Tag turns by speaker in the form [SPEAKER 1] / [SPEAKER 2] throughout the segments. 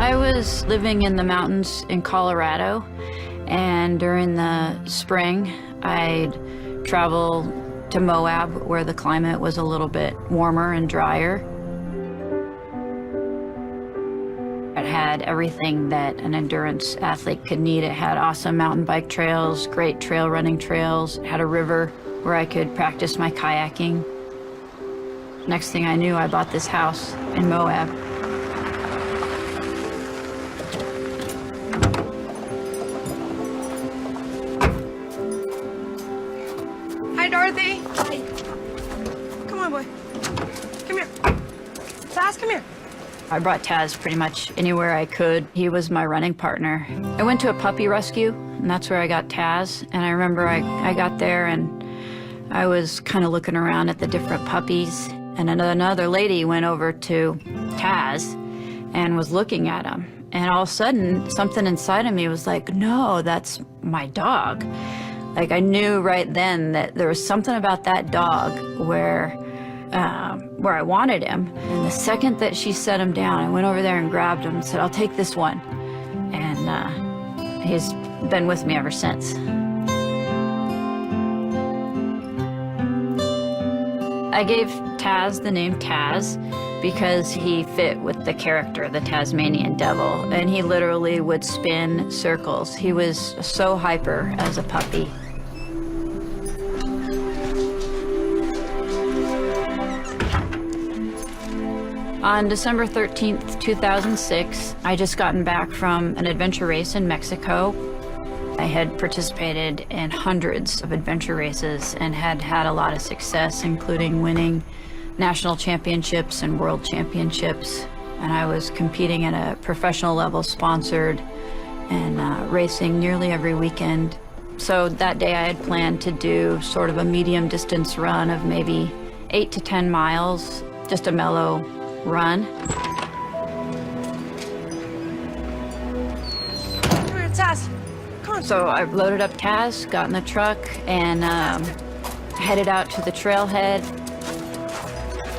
[SPEAKER 1] I was living in the mountains in Colorado, and during the spring, I'd travel to Moab, where the climate was a little bit warmer and drier. It had everything that an endurance athlete could need. It had awesome mountain bike trails, great trail running trails. It had a river where I could practice my kayaking. Next thing I knew, I bought this house in Moab.
[SPEAKER 2] Hi, Dorothy. Hi. Come on, boy. Come here. Taz, come here.
[SPEAKER 1] I brought Taz pretty much anywhere I could. He was my running partner. I went to a puppy rescue, and that's where I got Taz. And I remember I got there, and I was kind of looking around at the different puppies. And another lady went over to Taz and was looking at him. And all of a sudden, something inside of me was like, no, that's my dog. Like, I knew right then that there was something about that dog where I wanted him. And the second that she set him down, I went over there and grabbed him and said, I'll take this one. And he's been with me ever since. I gave Taz the name Taz because he fit with the character, the Tasmanian Devil, and he literally would spin circles. He was so hyper as a puppy. On December 13th, 2006, I just gotten back from an adventure race in Mexico. I had participated in hundreds of adventure races and had had a lot of success, including winning national championships and world championships. And I was competing at a professional level, sponsored, and racing nearly every weekend. So that day I had planned to do sort of a medium distance run of maybe 8 to 10 miles, just a mellow run.
[SPEAKER 2] Come here, Taz. Come on.
[SPEAKER 1] So I loaded up Taz, got in the truck, and headed out to the trailhead.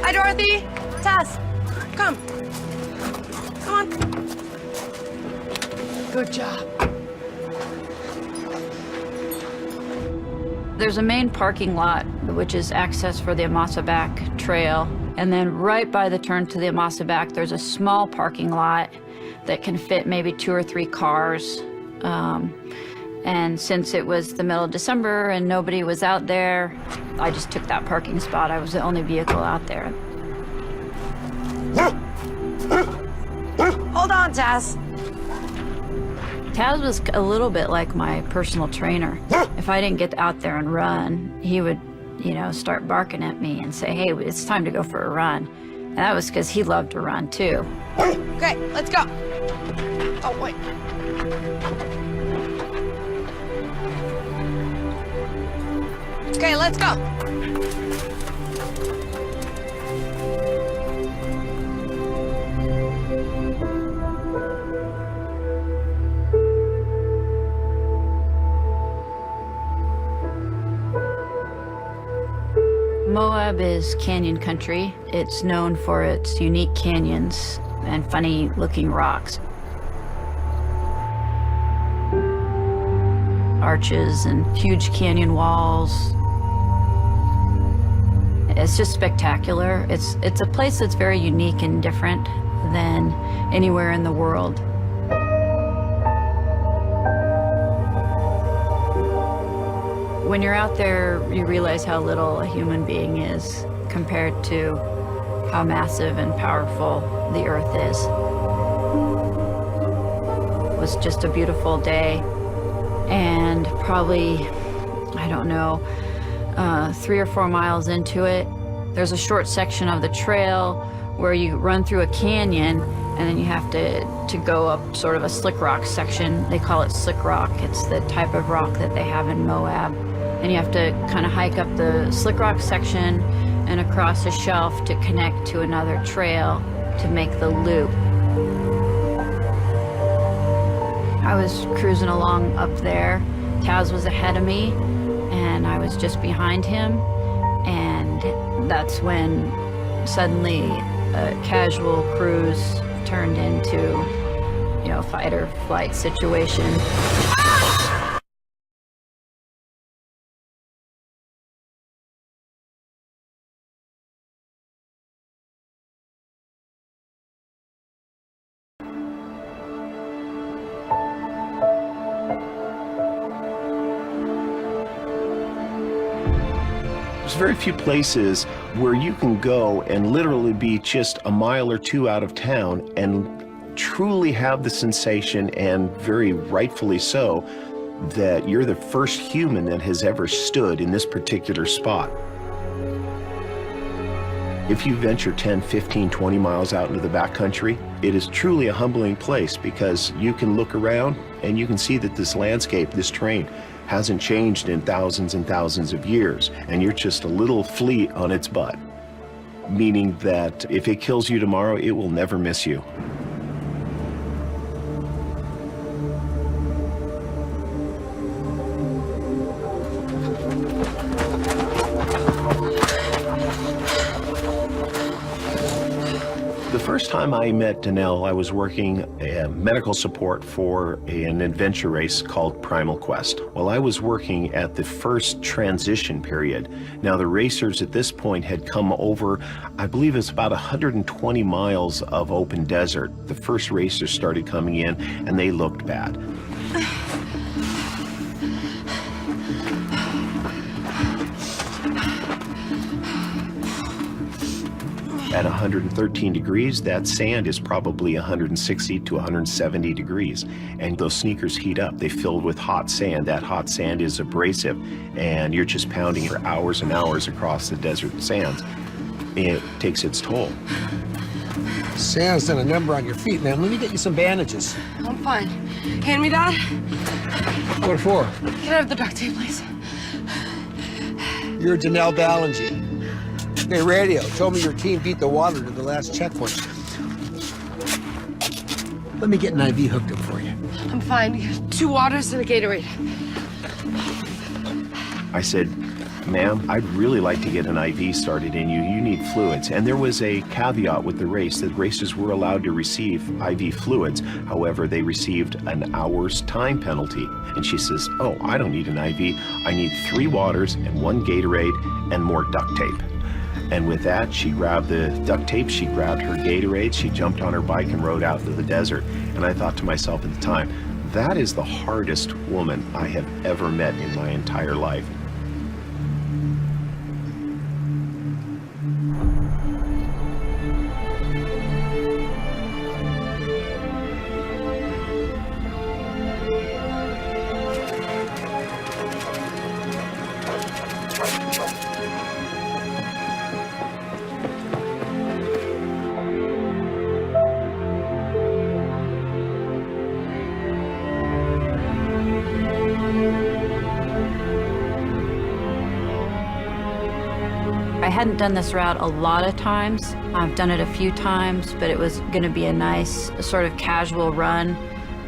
[SPEAKER 2] Hi, Dorothy. Taz, come. Come on. Good job.
[SPEAKER 1] There's a main parking lot, which is access for the Amasaback Trail. And then right by the turn to the Amasaback, there's a small parking lot that can fit maybe 2 or 3 cars. And since it was the middle of December and nobody was out there, I just took that parking spot. I was the only vehicle out there.
[SPEAKER 2] Hold on, Taz.
[SPEAKER 1] Taz was a little bit like my personal trainer. If I didn't get out there and run, he would, start barking at me and say, hey, it's time to go for a run. And that was because he loved to run too.
[SPEAKER 2] Okay, let's go. Oh, wait. Okay, let's go.
[SPEAKER 1] Moab is canyon country. It's known for its unique canyons and funny-looking rocks. Arches and huge canyon walls. It's just spectacular. It's a place that's very unique and different than anywhere in the world. When you're out there, you realize how little a human being is compared to how massive and powerful the earth is. It was just a beautiful day, and probably, I don't know, 3 or 4 miles into it, there's a short section of the trail where you run through a canyon, and then you have to go up sort of a slick rock section. They call it slick rock. It's the type of rock that they have in Moab. And you have to kind of hike up the slick rock section and across a shelf to connect to another trail to make the loop. I was cruising along up there. Taz was ahead of me, and I was just behind him. And that's when suddenly a casual cruise turned into fight or flight situation.
[SPEAKER 3] There's very few places where you can go and literally be just a mile or two out of town and truly have the sensation, and very rightfully so, that you're the first human that has ever stood in this particular spot. If you venture 10, 15, 20 miles out into the backcountry, it is truly a humbling place, because you can look around and you can see that this landscape, this terrain, hasn't changed in thousands and thousands of years, and you're just a little flea on its butt. Meaning that if it kills you tomorrow, it will never miss you. The first time I met Danelle, I was working medical support for an adventure race called Primal Quest. Well, I was working at the first transition period. Now, the racers at this point had come over, I believe it's about 120 miles of open desert. The first racers started coming in, and they looked bad. At 113 degrees, that sand is probably 160 to 170 degrees. And those sneakers heat up. They fill with hot sand. That hot sand is abrasive, and you're just pounding for hours and hours across the desert sands. It takes its toll.
[SPEAKER 4] Sand's done a number on your feet, man. Let me get you some bandages.
[SPEAKER 2] I'm fine. Hand me that.
[SPEAKER 4] What for?
[SPEAKER 2] Can I have the duct tape, please?
[SPEAKER 4] You're Danelle Ballinger. Hey, radio, told me your team beat the water to the last checkpoint. Let me get an IV hooked up for you.
[SPEAKER 2] I'm fine. 2 waters and a Gatorade.
[SPEAKER 3] I said, ma'am, I'd really like to get an IV started in you. You need fluids. And there was a caveat with the race, that racers were allowed to receive IV fluids. However, they received an hour's time penalty. And she says, oh, I don't need an IV. I need 3 waters and 1 Gatorade and more duct tape. And with that, she grabbed the duct tape, she grabbed her Gatorade, she jumped on her bike and rode out into the desert. And I thought to myself at the time, that is the hardest woman I have ever met in my entire life.
[SPEAKER 1] I hadn't done this route a lot of times. I've done it a few times, but it was going to be a nice sort of casual run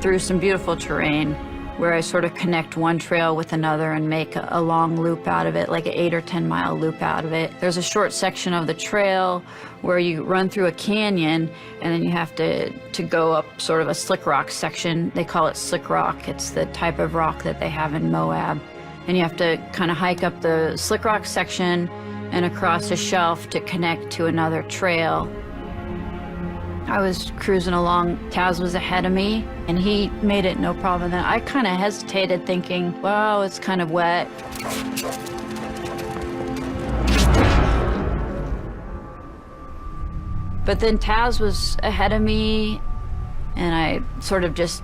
[SPEAKER 1] through some beautiful terrain where I sort of connect one trail with another and make a long loop out of it, like an 8 or 10 mile loop out of it. There's a short section of the trail where you run through a canyon, and then you have to go up sort of a slick rock section. They call it slick rock. It's the type of rock that they have in Moab. And you have to kind of hike up the slick rock section and across a shelf to connect to another trail. I was cruising along, Taz was ahead of me, and he made it no problem. Then I kind of hesitated thinking, well, it's kind of wet. But then Taz was ahead of me, and I sort of just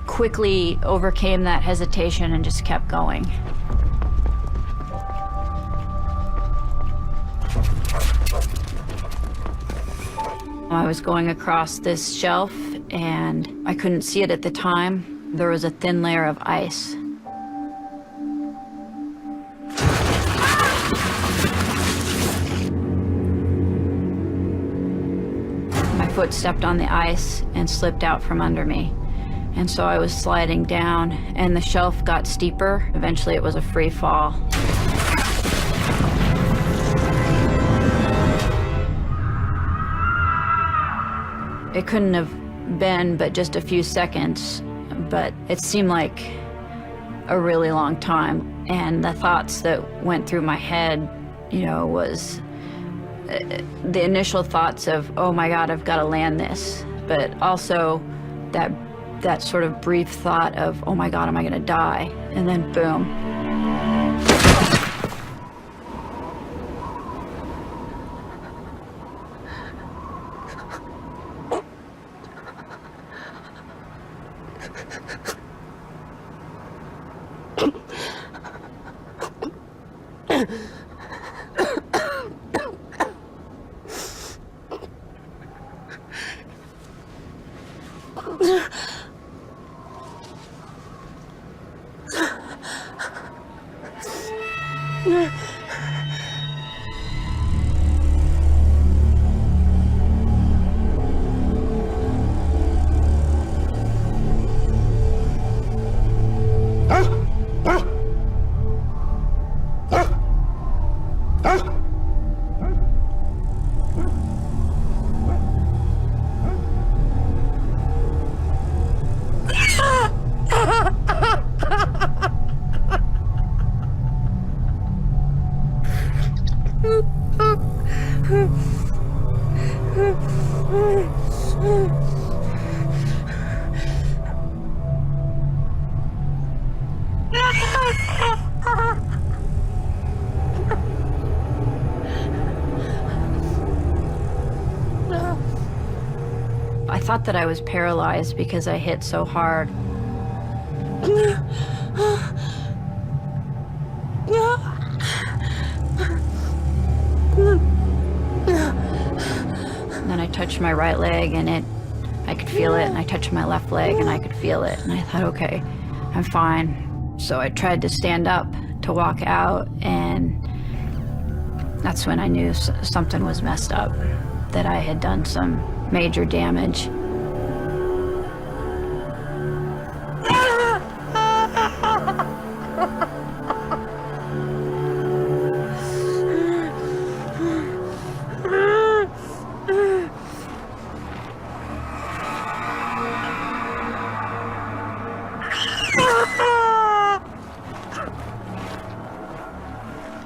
[SPEAKER 1] quickly overcame that hesitation and just kept going. I was going across this shelf, and I couldn't see it at the time. There was a thin layer of ice. My foot stepped on the ice and slipped out from under me. And so I was sliding down, and the shelf got steeper. Eventually it was a free fall. It couldn't have been but just a few seconds, but it seemed like a really long time. And the thoughts that went through my head, you know, was the initial thoughts of, oh my God, I've got to land this. But also that sort of brief thought of, oh my God, am I going to die? And then boom. I thought that I was paralyzed because I hit so hard. And then I touched my right leg and I could feel it, and I touched my left leg and I could feel it, and I thought, okay, I'm fine. So I tried to stand up to walk out, and that's when I knew something was messed up, that I had done some major damage.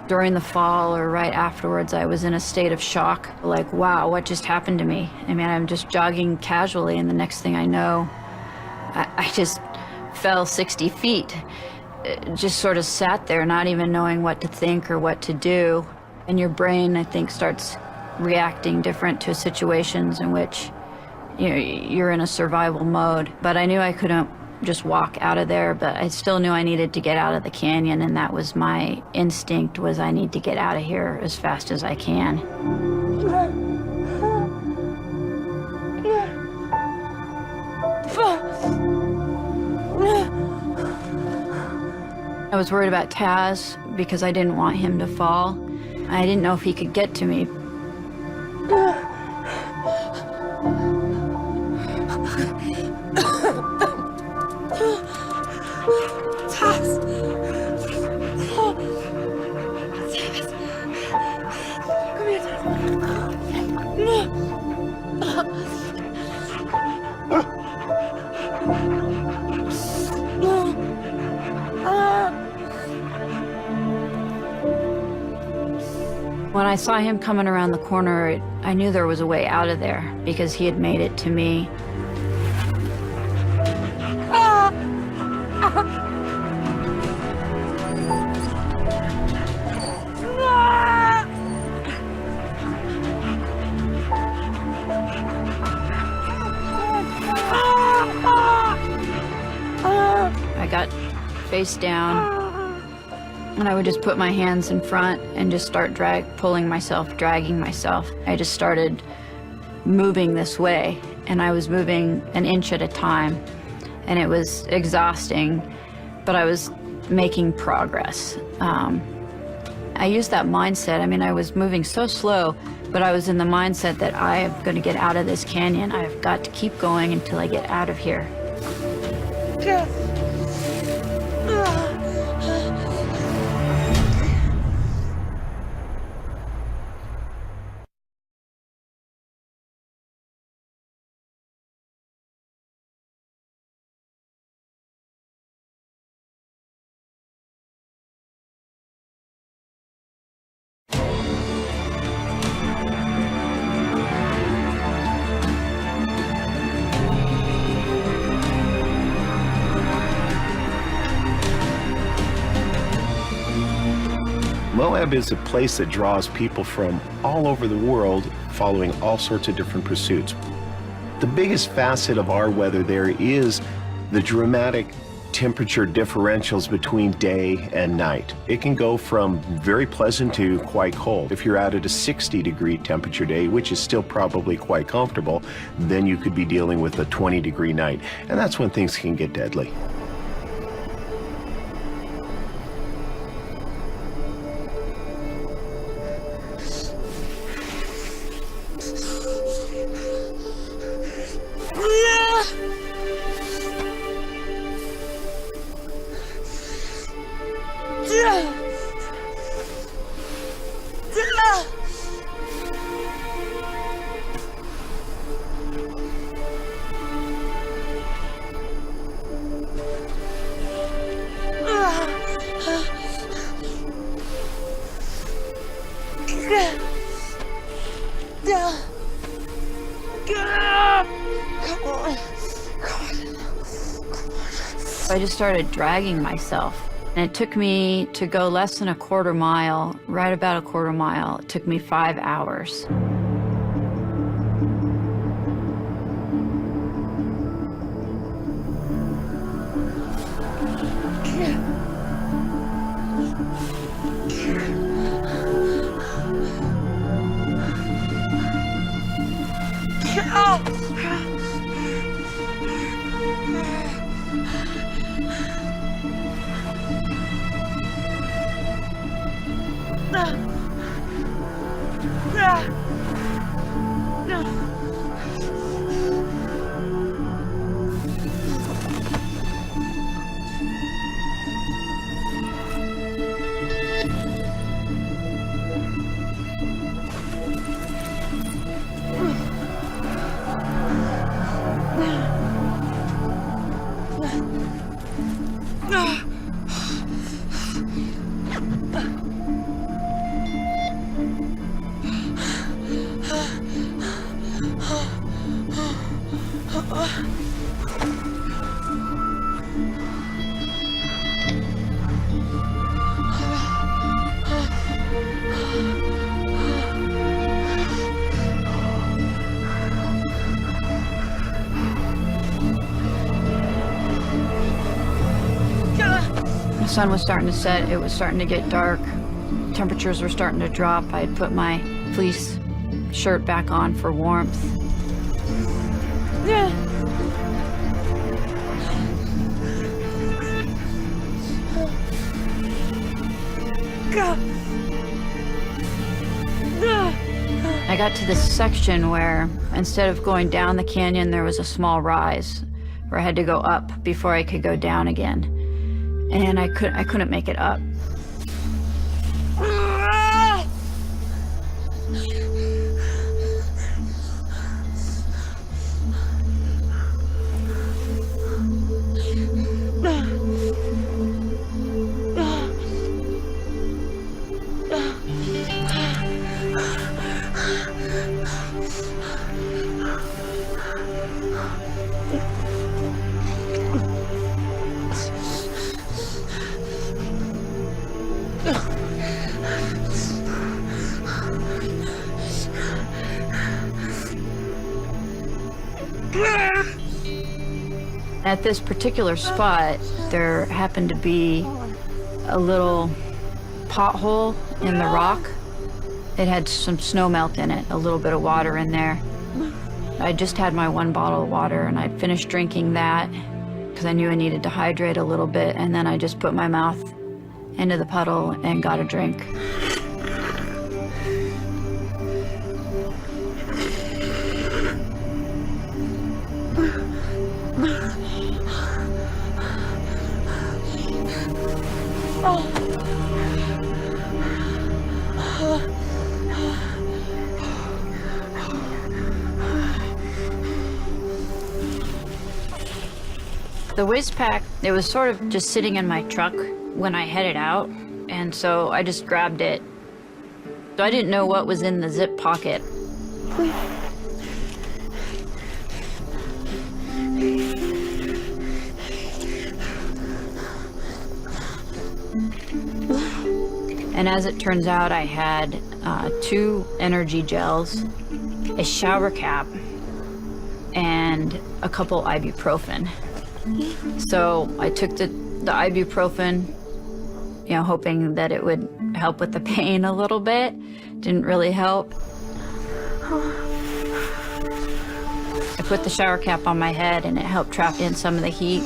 [SPEAKER 1] During the fall or right afterwards, I was in a state of shock, like, wow, what just happened to me? I mean, I'm just jogging casually, and the next thing I know, I just fell 60 feet. Just sort of sat there, not even knowing what to think or what to do. And your brain, I think, starts reacting different to situations in which, you know, you're in a survival mode. But I knew I couldn't just walk out of there, but I still knew I needed to get out of the canyon, and that was my instinct, was I need to get out of here as fast as I can. I was worried about Taz because I didn't want him to fall. I didn't know if he could get to me. When I saw him coming around the corner, I knew there was a way out of there because he had made it to me. I got face down, and I would just put my hands in front and just start dragging myself. I just started moving this way, and I was moving an inch at a time, and it was exhausting, but I was making progress. I used that mindset. I mean, I was moving so slow, but I was in the mindset that I am going to get out of this canyon. I've got to keep going until I get out of here.
[SPEAKER 3] Moab is a place that draws people from all over the world following all sorts of different pursuits. The biggest facet of our weather there is the dramatic temperature differentials between day and night. It can go from very pleasant to quite cold. If you're out at a 60-degree temperature day, which is still probably quite comfortable, then you could be dealing with a 20-degree night. And that's when things can get deadly.
[SPEAKER 1] I just started dragging myself. And it took me to go less than a quarter mile, right about a quarter mile. It took me 5 hours. The sun was starting to set, it was starting to get dark, temperatures were starting to drop. I had put my fleece shirt back on for warmth. I got to this section where instead of going down the canyon, there was a small rise where I had to go up before I could go down again. And I couldn't make it up. At this particular spot, there happened to be a little pothole in the rock. It had some snow melt in it, a little bit of water in there. I just had my 1 bottle of water and I'd finished drinking that because I knew I needed to hydrate a little bit, and then I just put my mouth into the puddle and got a drink. The waist pack, it was sort of just sitting in my truck when I headed out, and so I just grabbed it. So I didn't know what was in the zip pocket. And as it turns out, I had 2 energy gels, a shower cap, and a couple ibuprofen. So I took the ibuprofen, you know, hoping that it would help with the pain a little bit. Didn't really help. I put the shower cap on my head and it helped trap in some of the heat.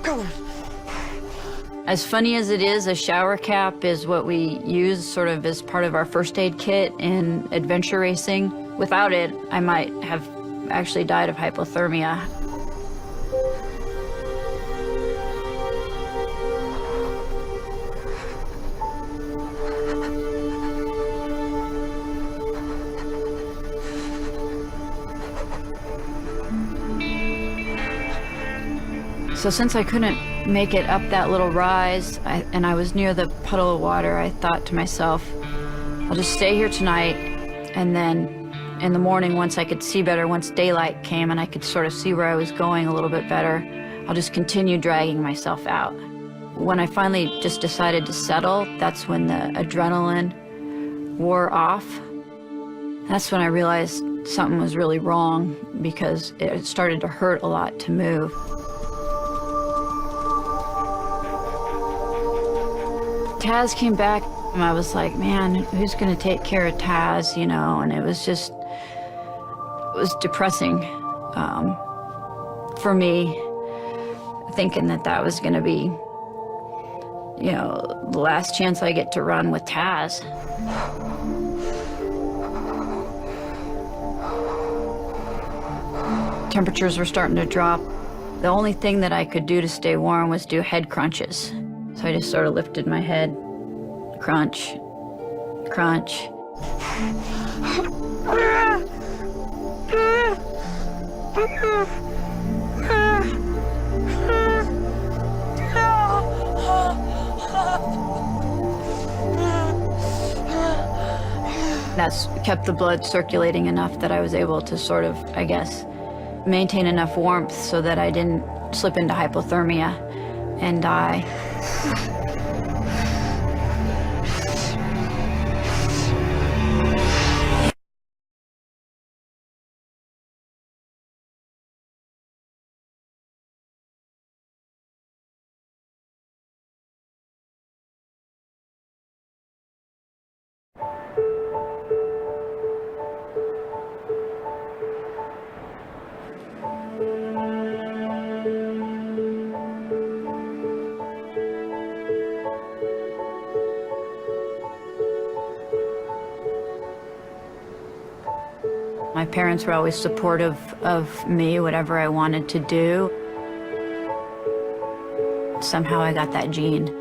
[SPEAKER 2] Come on.
[SPEAKER 1] As funny as it is, a shower cap is what we use sort of as part of our first aid kit in adventure racing. Without it, I might have actually died of hypothermia. So since I couldn't make it up that little rise, and I was near the puddle of water, I thought to myself, I'll just stay here tonight, and then in the morning, once I could see better, once daylight came and I could sort of see where I was going a little bit better, I'll just continue dragging myself out. When I finally just decided to settle, that's when the adrenaline wore off. That's when I realized something was really wrong, because it started to hurt a lot to move. Taz came back, and I was like, man, who's gonna take care of Taz, you know? And it was depressing for me, thinking that was gonna be, you know, the last chance I get to run with Taz. Temperatures were starting to drop. The only thing that I could do to stay warm was do head crunches. So I just sort of lifted my head, crunch, crunch. That's kept the blood circulating enough that I was able to sort of, I guess, maintain enough warmth so that I didn't slip into hypothermia and die. My parents were always supportive of me, whatever I wanted to do. Somehow I got that gene,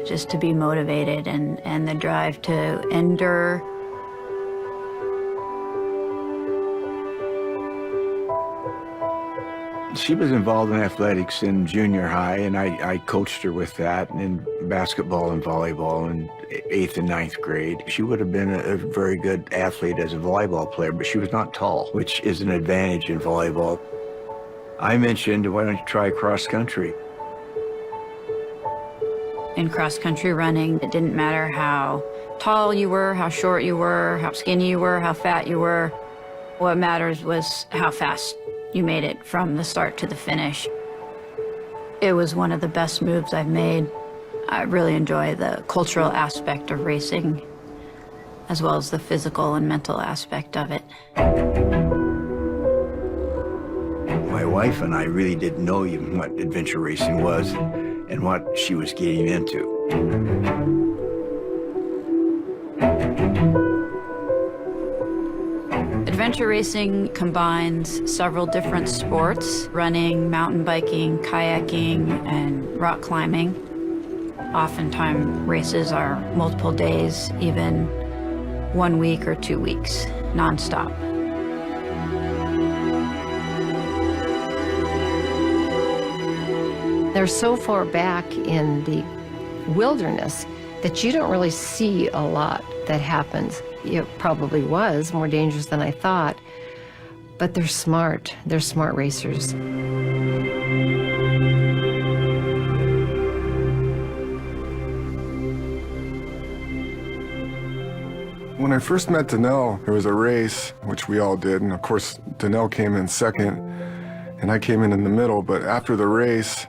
[SPEAKER 1] just to be motivated and the drive to endure.
[SPEAKER 5] She was involved in athletics in junior high, and I coached her with that in basketball and volleyball in 8th and 9th grade. She would have been a very good athlete as a volleyball player, but she was not tall, which is an advantage in volleyball. I mentioned, why don't you try cross country?
[SPEAKER 1] In cross-country running, it didn't matter how tall you were, how short you were, how skinny you were, how fat you were. What matters was how fast you made it from the start to the finish. It was one of the best moves I've made. I really enjoy the cultural aspect of racing, as well as the physical and mental aspect of it.
[SPEAKER 5] My wife and I really didn't know even what adventure racing was and what she was getting into.
[SPEAKER 1] Adventure racing combines several different sports: running, mountain biking, kayaking, and rock climbing. Oftentimes, races are multiple days, even 1 week or 2 weeks, nonstop.
[SPEAKER 6] They're so far back in the wilderness that you don't really see a lot that happens. It probably was more dangerous than I thought, but they're smart. They're smart racers.
[SPEAKER 7] When I first met Danelle, there was a race, which we all did, and of course, Danelle came in second, and I came in the middle, but after the race,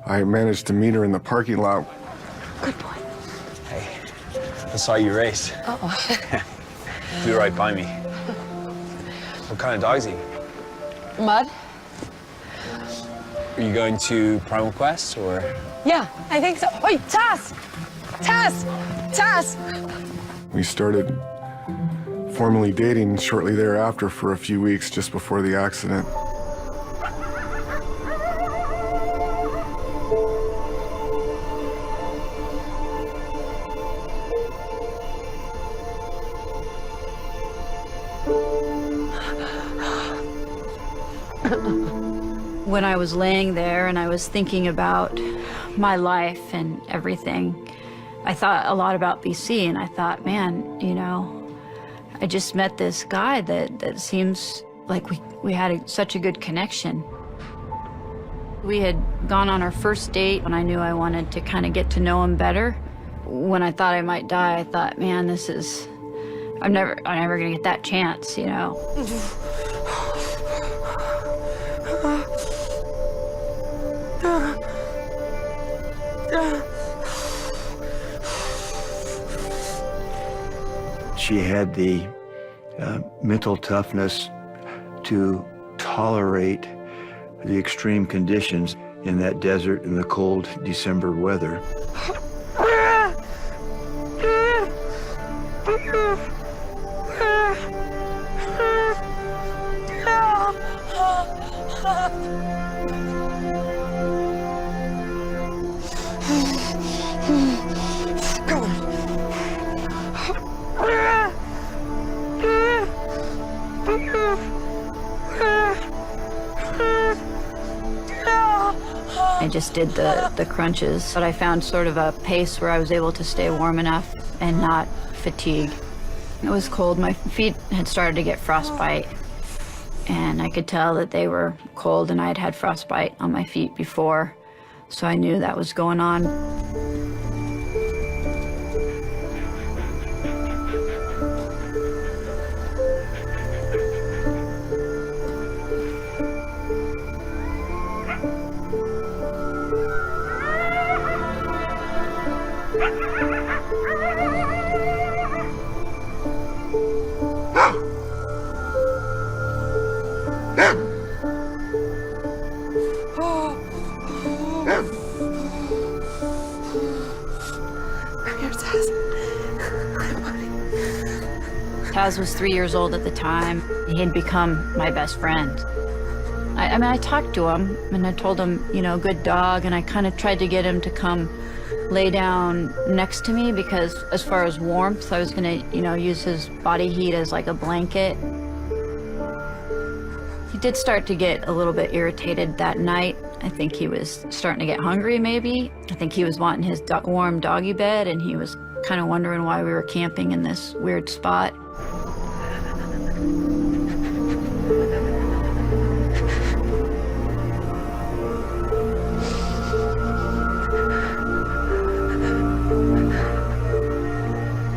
[SPEAKER 7] I managed to meet her in the parking lot.
[SPEAKER 2] Good boy.
[SPEAKER 8] Hey, I saw you race.
[SPEAKER 2] Uh-oh.
[SPEAKER 8] Flew right by me. What kind of dog is he?
[SPEAKER 2] Mud?
[SPEAKER 8] Are you going to Primal Quest, or?
[SPEAKER 2] Yeah, I think so. Wait, Taz! Taz! Taz!
[SPEAKER 7] We started formally dating shortly thereafter for a few weeks just before the accident.
[SPEAKER 1] When I was laying there and I was thinking about my life and everything, I thought a lot about BC, and I thought, man, you know, I just met this guy that seems like we had such a good connection. We had gone on our first date when I knew I wanted to kind of get to know him better. When I thought I might die, I thought, man, I'm never gonna get that chance, you know.
[SPEAKER 5] She had the mental toughness to tolerate the extreme conditions in that desert in the cold December weather.
[SPEAKER 1] I just did the crunches, but I found sort of a pace where I was able to stay warm enough and not fatigue. It was cold. My feet had started to get frostbite, and I could tell that they were cold, and I had had frostbite on my feet before, so I knew that was going on. Taz was 3 years old at the time. He had become my best friend. I mean, I talked to him, and I told him, you know, good dog, and I kind of tried to get him to come lay down next to me because as far as warmth, I was gonna, you know, use his body heat as like a blanket. He did start to get a little bit irritated that night. I think he was starting to get hungry, maybe. I think he was wanting his warm doggy bed, and he was kind of wondering why we were camping in this weird spot.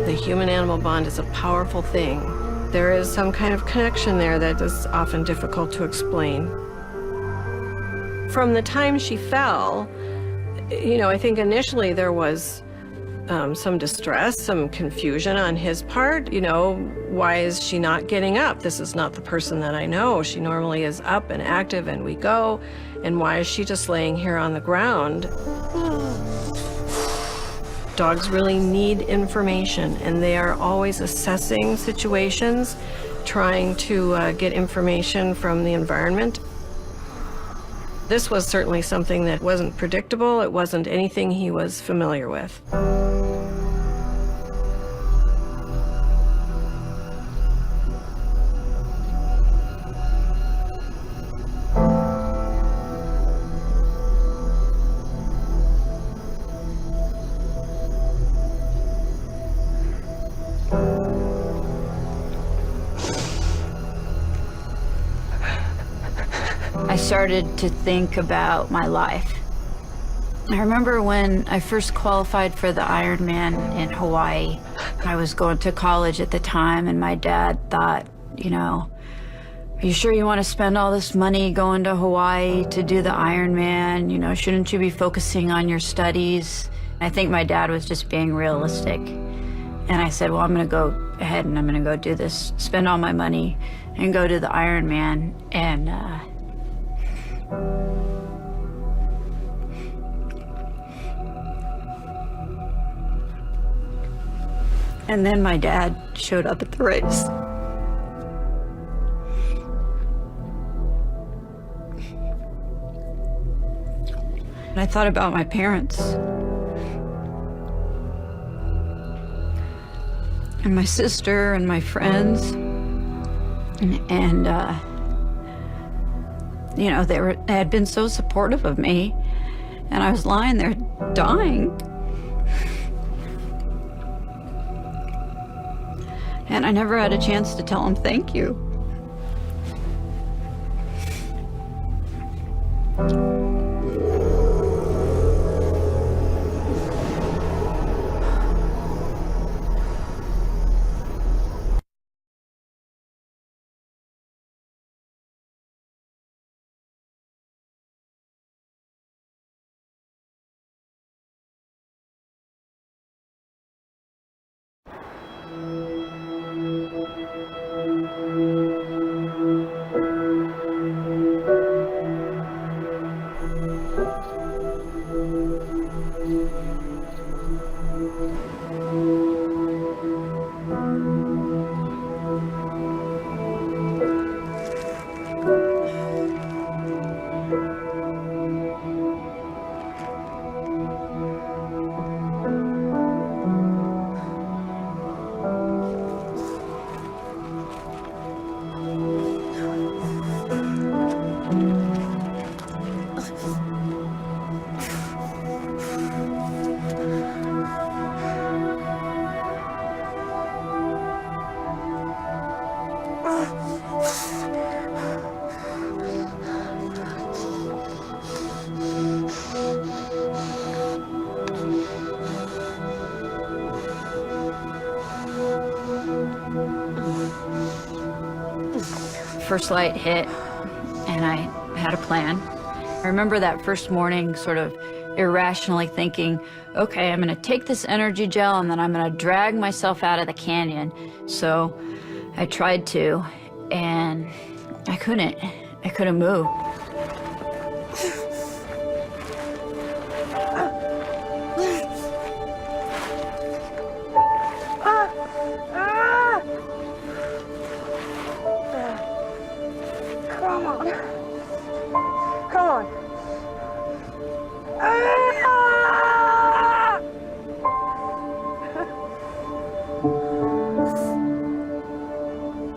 [SPEAKER 9] The human-animal bond is a powerful thing. There is some kind of connection there that is often difficult to explain. From the time she fell, you know, I think initially there was some distress, some confusion on his part. You know, why is she not getting up? This is not the person that I know. She normally is up and active and we go. And why is she just laying here on the ground? Dogs really need information, and they are always assessing situations, trying to get information from the environment. This was certainly something that wasn't predictable. It wasn't anything he was familiar with.
[SPEAKER 1] I started to think about my life. I remember when I first qualified for the Ironman in Hawaii. I was going to college at the time, and my dad thought, you know, are you sure you want to spend all this money going to Hawaii to do the Ironman? You know, shouldn't you be focusing on your studies? I think my dad was just being realistic. And I said, well, I'm going to go ahead and I'm going to go do this, spend all my money and go to the Ironman. And then my dad showed up at the race. And I thought about my parents and my sister and my friends, and you know, they had been so supportive of me, and I was lying there dying. And I never had a chance to tell them thank you. First light hit, and I had a plan. I remember that first morning sort of irrationally thinking, okay, I'm gonna take this energy gel and then I'm gonna drag myself out of the canyon. So I tried to, and I couldn't move.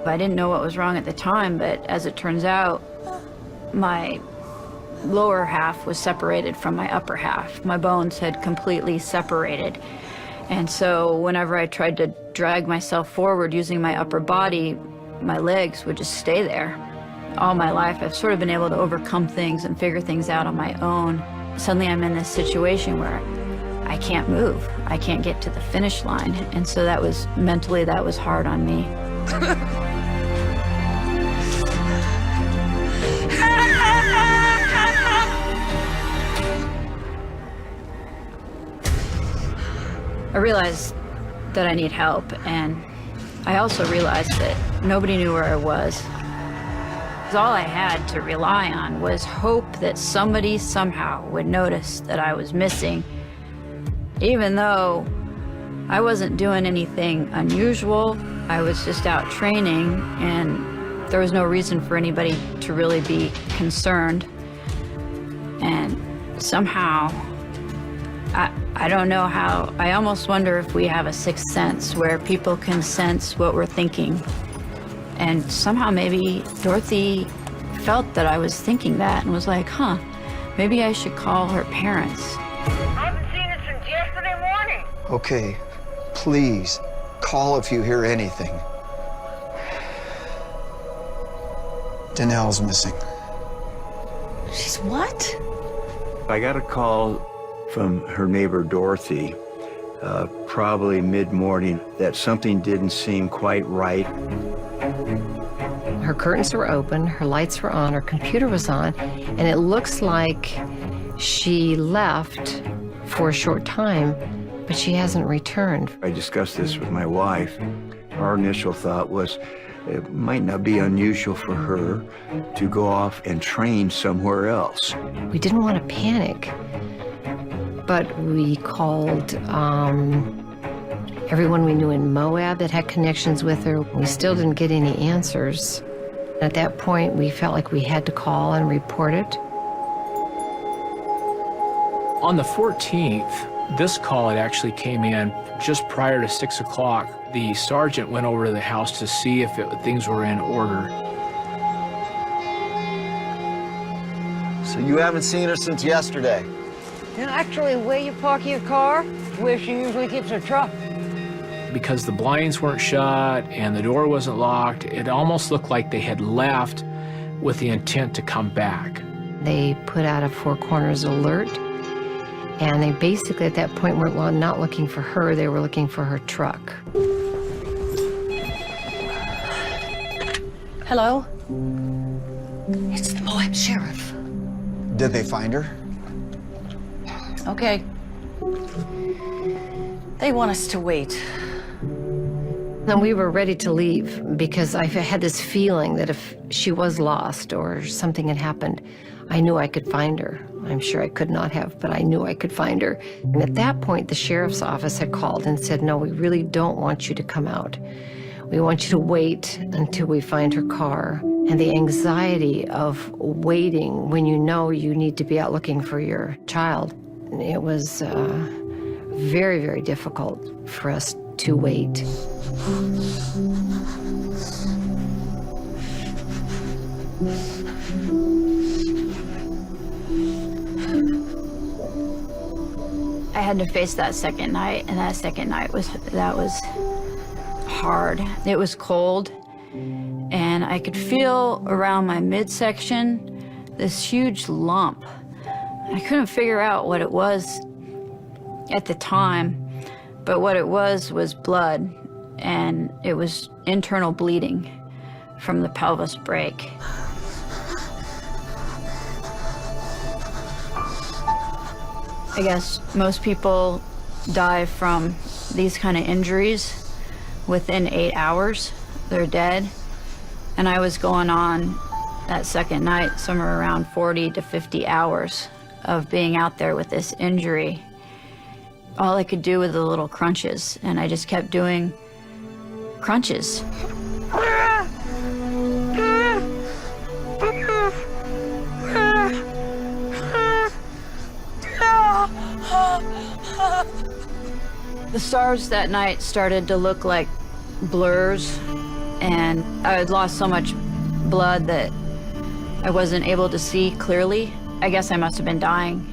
[SPEAKER 1] I didn't know what was wrong at the time, but as it turns out, my lower half was separated from my upper half. My bones had completely separated. And so whenever I tried to drag myself forward using my upper body, my legs would just stay there. All my life, I've sort of been able to overcome things and figure things out on my own. Suddenly I'm in this situation where I can't move. I can't get to the finish line. And so that was, mentally, that was hard on me. I realized that I need help, and I also realized that nobody knew where I was. All I had to rely on was hope that somebody somehow would notice that I was missing, even though I wasn't doing anything unusual. I was just out training, and there was no reason for anybody to really be concerned. And somehow, I don't know how, I almost wonder if we have a sixth sense where people can sense what we're thinking. And somehow maybe Dorothy felt that I was thinking that and was like, huh, maybe I should call her parents.
[SPEAKER 10] I haven't seen it since yesterday morning.
[SPEAKER 11] Okay, please, call if you hear anything. Danelle's missing.
[SPEAKER 2] She's what?
[SPEAKER 5] I got a call from her neighbor, Dorothy, probably mid-morning that something didn't seem quite right.
[SPEAKER 6] Her curtains were open, her lights were on, her computer was on, and it looks like she left for a short time, but she hasn't returned.
[SPEAKER 5] I discussed this with my wife. Our initial thought was it might not be unusual for her to go off and train somewhere else.
[SPEAKER 6] We didn't want to panic, but we called everyone we knew in Moab that had connections with her. We still didn't get any answers. At that point, we felt like we had to call and report it.
[SPEAKER 12] On the 14th, this call had actually came in just prior to 6 o'clock. The sergeant went over to the house to see if things were in order.
[SPEAKER 13] So you haven't seen her since yesterday?
[SPEAKER 10] And actually, where you park your car, where she usually keeps her truck.
[SPEAKER 12] Because the blinds weren't shut and the door wasn't locked, it almost looked like they had left with the intent to come back.
[SPEAKER 6] They put out a Four Corners alert, and they basically at that point were not looking for her, they were looking for her truck.
[SPEAKER 10] Hello? It's the Moab Sheriff.
[SPEAKER 11] Did they find her?
[SPEAKER 10] Okay. They want us to wait.
[SPEAKER 6] And we were ready to leave because I had this feeling that if she was lost or something had happened, I knew I could find her. I'm sure I could not have, but I knew I could find her. And at that point, the sheriff's office had called and said, no, we really don't want you to come out. We want you to wait until we find her car. And the anxiety of waiting when you know you need to be out looking for your child, it was very, very difficult for us to wait.
[SPEAKER 1] I had to face that second night, and that second night was hard. It was cold, and I could feel around my midsection this huge lump. I couldn't figure out what it was at the time, but what it was blood, and it was internal bleeding from the pelvis break. I guess most people die from these kind of injuries within 8 hours. They're dead. And I was going on that second night somewhere around 40 to 50 hours of being out there with this injury. All I could do was the little crunches, and I just kept doing crunches. The stars that night started to look like blurs, and I had lost so much blood that I wasn't able to see clearly. I guess I must have been dying.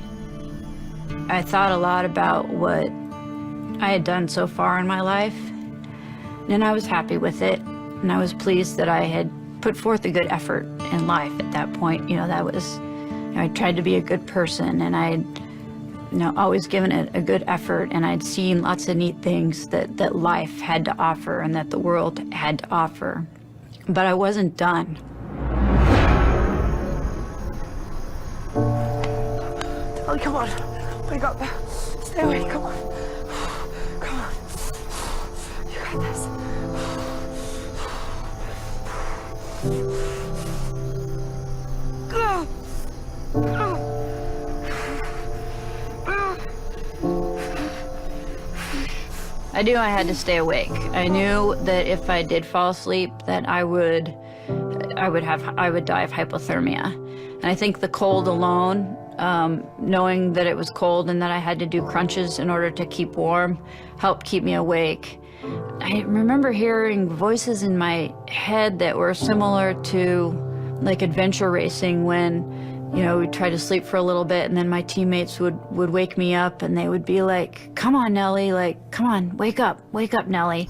[SPEAKER 1] I thought a lot about what I had done so far in my life, and I was happy with it, and I was pleased that I had put forth a good effort in life at that point. You know, that was, I tried to be a good person, and I'd always given it a good effort, and I'd seen lots of neat things that life had to offer and that the world had to offer. But I wasn't done.
[SPEAKER 2] Ellie, come on. Wake up. Stay awake. Come on. Come on. You got this.
[SPEAKER 1] I knew I had to stay awake. I knew that if I did fall asleep, that I would die of hypothermia. And I think the cold alone, knowing that it was cold and that I had to do crunches in order to keep warm, helped keep me awake. I remember hearing voices in my head that were similar to like adventure racing when, we'd try to sleep for a little bit, and then my teammates would wake me up, and they would be like, come on, Nellie, like, come on, wake up, Nellie.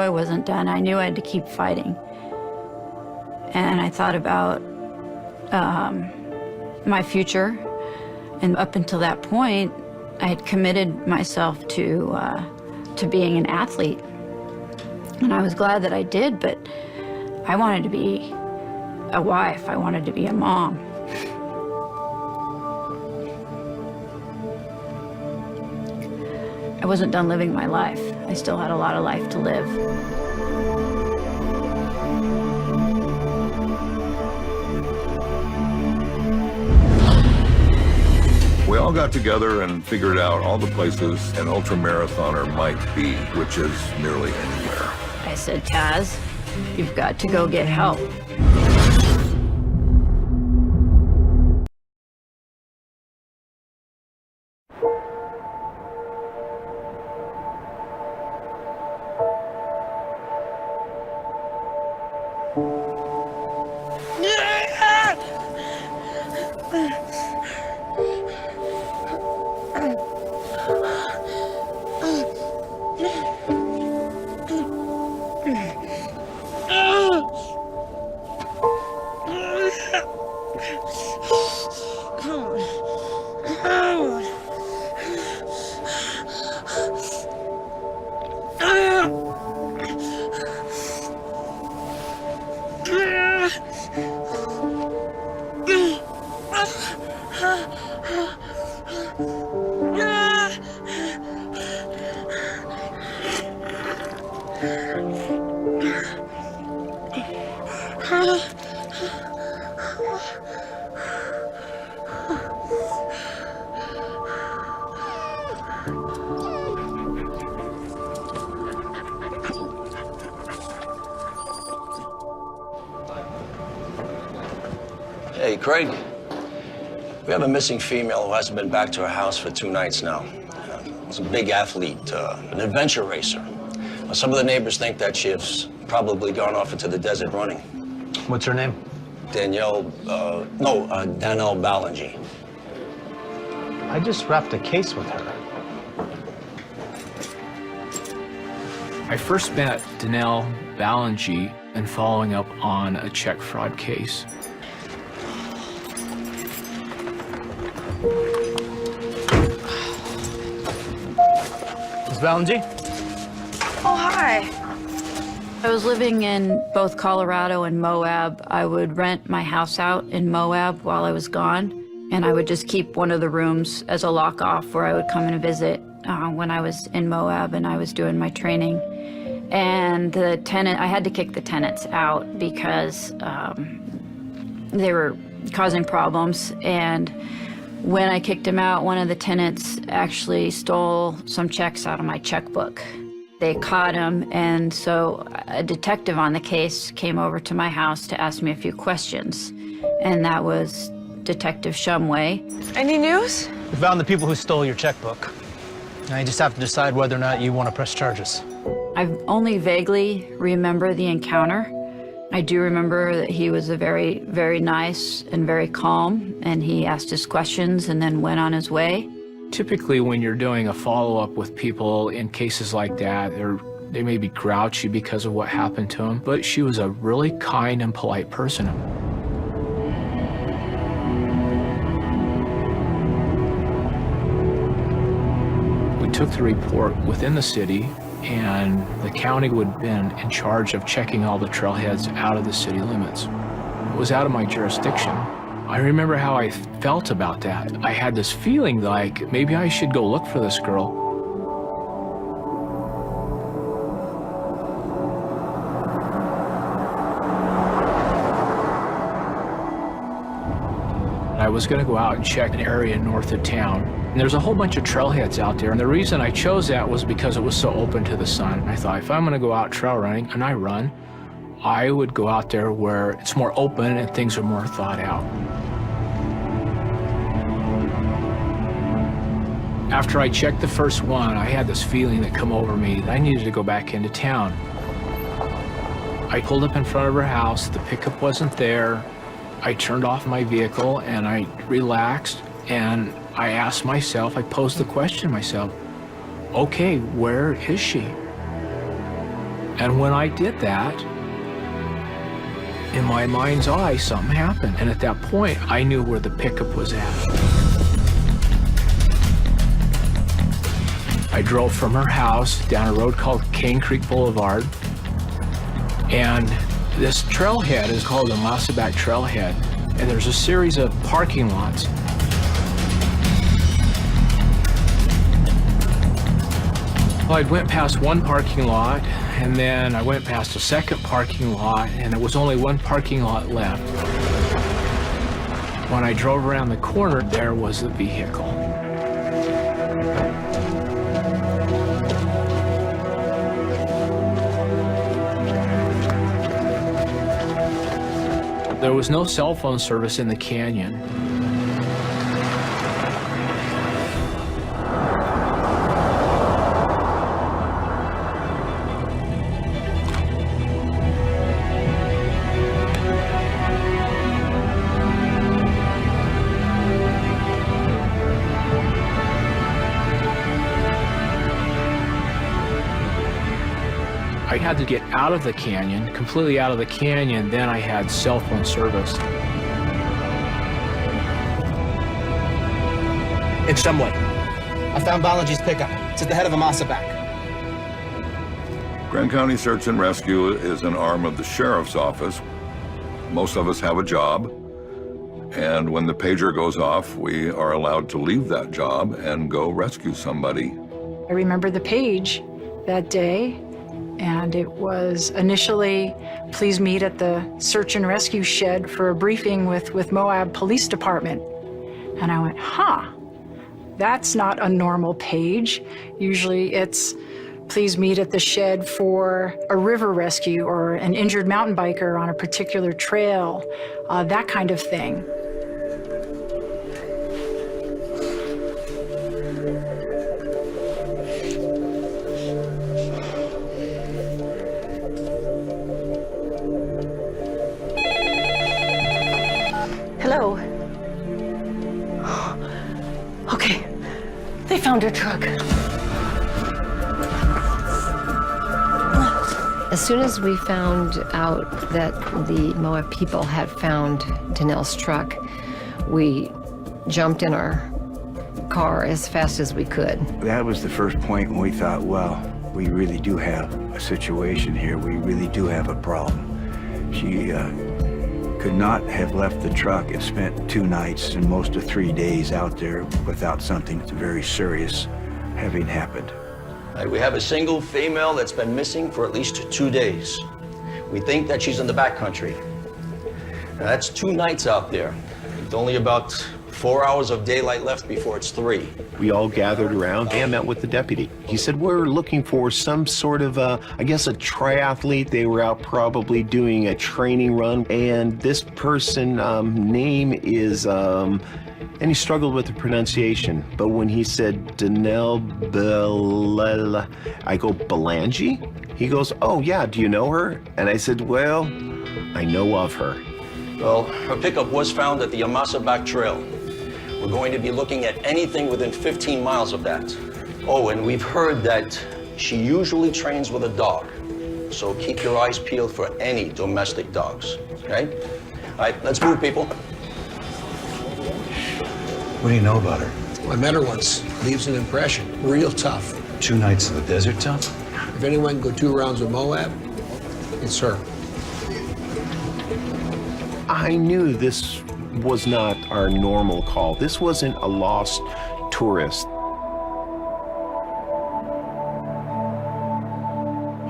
[SPEAKER 1] I wasn't done. I knew I had to keep fighting. And I thought about my future. And up until that point, I had committed myself to being an athlete. And I was glad that I did, but I wanted to be a wife. I wanted to be a mom. I wasn't done living my life. I still had a lot of life to live.
[SPEAKER 14] We all got together and figured out all the places an ultramarathoner might be, which is nearly anywhere.
[SPEAKER 1] I said, Taz, you've got to go get help.
[SPEAKER 15] Hey, Craig. We have a missing female who hasn't been back to her house for 2 nights now. She's a big athlete, an adventure racer. Some of the neighbors think that she has probably gone off into the desert running.
[SPEAKER 8] What's her name?
[SPEAKER 15] Danelle Ballingy.
[SPEAKER 8] I just wrapped a case with her.
[SPEAKER 12] I first met Danelle Ballingy and following up on a check fraud case.
[SPEAKER 8] Ms. Ballingy?
[SPEAKER 2] Oh, hi.
[SPEAKER 1] I was living in both Colorado and Moab. I would rent my house out in Moab while I was gone, and I would just keep one of the rooms as a lock-off where I would come and visit when I was in Moab and I was doing my training. And I had to kick the tenants out because they were causing problems. And when I kicked them out, one of the tenants actually stole some checks out of my checkbook. They caught him, and so a detective on the case came over to my house to ask me a few questions, and that was Detective Shumway.
[SPEAKER 2] Any news?
[SPEAKER 8] We found the people who stole your checkbook. Now you just have to decide whether or not you want to press charges.
[SPEAKER 1] I only vaguely remember the encounter. I do remember that he was a very, very nice and very calm, and he asked his questions and then went on his way.
[SPEAKER 12] Typically, when you're doing a follow-up with people in cases like that, they may be grouchy because of what happened to them, but she was a really kind and polite person. We took the report within the city, and the county would have been in charge of checking all the trailheads out of the city limits. It was out of my jurisdiction. I remember how I felt about that. I had this feeling like maybe I should go look for this girl. I was going to go out and check an area north of town. And there's a whole bunch of trailheads out there, and the reason I chose that was because it was so open to the sun. I thought if I'm going to go out trail running, and I run, I would go out there where it's more open and things are more thought out. After I checked the first one, I had this feeling that come over me that I needed to go back into town. I pulled up in front of her house, the pickup wasn't there. I turned off my vehicle and I relaxed, and I asked myself, I posed the question to myself, okay, where is she? And when I did that, in my mind's eye, something happened. And at that point, I knew where the pickup was at. I drove from her house down a road called Cane Creek Boulevard. And this trailhead is called the Massaback Trailhead. And there's a series of parking lots. Well, I went past one parking lot, and then I went past a second parking lot, and there was only one parking lot left. When I drove around the corner, there was the vehicle. There was no cell phone service in the canyon. I had to get out of the canyon, completely out of the canyon, then I had cell phone service.
[SPEAKER 16] It's Shumway. I found Balaji's pickup. It's at the head of a Massaback.
[SPEAKER 14] Grand County Search and Rescue is an arm of the Sheriff's Office. Most of us have a job, and when the pager goes off, we are allowed to leave that job and go rescue somebody.
[SPEAKER 17] I remember the page that day, and it was initially, please meet at the search and rescue shed for a briefing with Moab Police Department. And I went, that's not a normal page. Usually it's, please meet at the shed for a river rescue or an injured mountain biker on a particular trail, that kind of thing.
[SPEAKER 10] Hello. Okay, they found her truck.
[SPEAKER 6] As soon as we found out that the Moab people had found Danelle's truck, we jumped in our car as fast as we could.
[SPEAKER 5] That was the first point when we thought, well, we really do have a situation here. We really do have a problem. She could not have left the truck and spent 2 nights and most of 3 days out there without something very serious having happened.
[SPEAKER 15] We have a single female that's been missing for at least 2 days. We think that she's in the backcountry. Now, that's 2 nights out there. With only about 4 hours of daylight left before it's 3.
[SPEAKER 3] We all gathered around and met with the deputy. He said, we're looking for some sort of, I guess, a triathlete. They were out probably doing a training run. And this person, name is, and he struggled with the pronunciation. But when he said Danelle Belela, I go, Belangi? He goes, oh, yeah, do you know her? And I said, well, I know of her.
[SPEAKER 15] Well, her pickup was found at the Massaback Trail. We're going to be looking at anything within 15 miles of that. Oh, and we've heard that she usually trains with a dog. So keep your eyes peeled for any domestic dogs, okay? All right, let's move, people.
[SPEAKER 11] What do you know about her?
[SPEAKER 4] I met her once. Leaves an impression. Real tough.
[SPEAKER 11] 2 nights in the desert tough?
[SPEAKER 4] If anyone can go 2 rounds with Moab, it's her.
[SPEAKER 3] I knew this was not our normal call. This wasn't a lost tourist.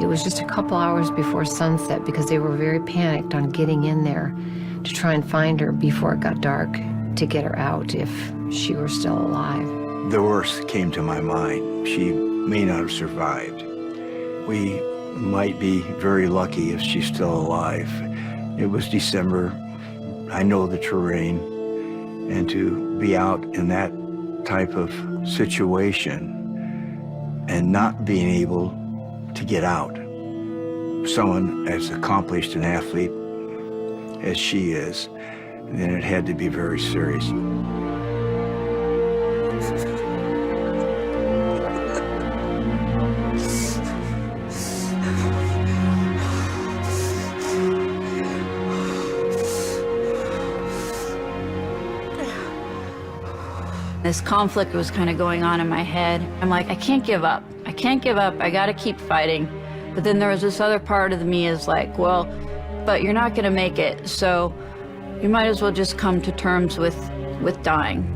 [SPEAKER 6] It was just a couple hours before sunset because they were very panicked on getting in there to try and find her before it got dark to get her out if she were still alive.
[SPEAKER 5] The worst came to my mind. She may not have survived. We might be very lucky if she's still alive. It was December. I know the terrain, and to be out in that type of situation and not being able to get out. Someone as accomplished an athlete as she is, then it had to be very serious.
[SPEAKER 1] this conflict was kind of going on in my head. I'm like, I can't give up. I can't give up. I got to keep fighting. But then there was this other part of me is like, well, but you're not going to make it. So you might as well just come to terms with dying.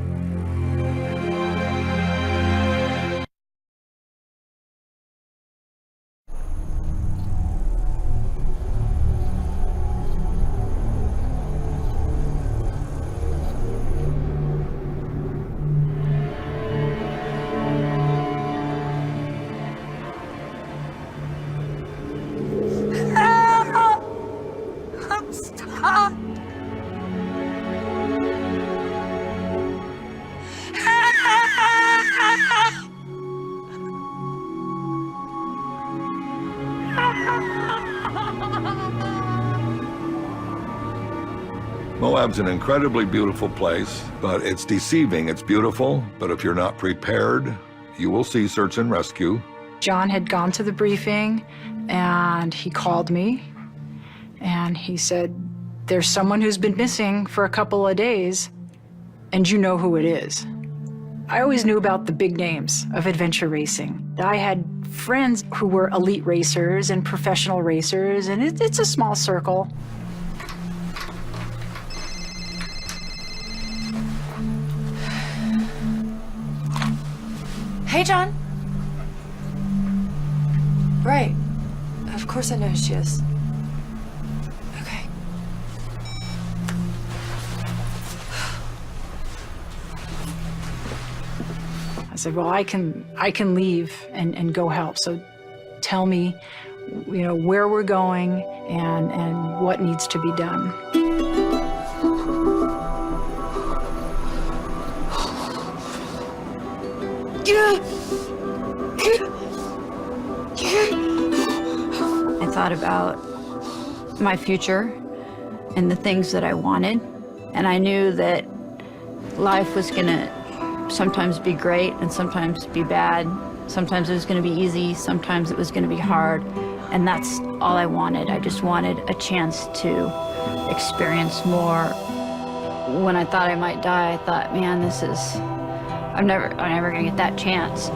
[SPEAKER 2] Stop!
[SPEAKER 14] Moab's an incredibly beautiful place, but it's deceiving. It's beautiful, but if you're not prepared, you will see search and rescue.
[SPEAKER 17] John had gone to the briefing, and he called me, and he said, there's someone who's been missing for a couple of days, and you know who it is. I always knew about the big names of adventure racing. I had friends who were elite racers and professional racers, and it's a small circle.
[SPEAKER 2] Hey, John. Right. Of course I know who she is. Okay.
[SPEAKER 17] I said, well, I can leave and go help. So tell me, you know, where we're going and what needs to be done.
[SPEAKER 1] I thought about my future and the things that I wanted, and I knew that life was gonna sometimes be great and sometimes be bad. Sometimes it was gonna be easy, sometimes it was gonna be hard, and that's all I wanted. I just wanted a chance to experience more. When I thought I might die, I thought, man, I'm never gonna get that chance.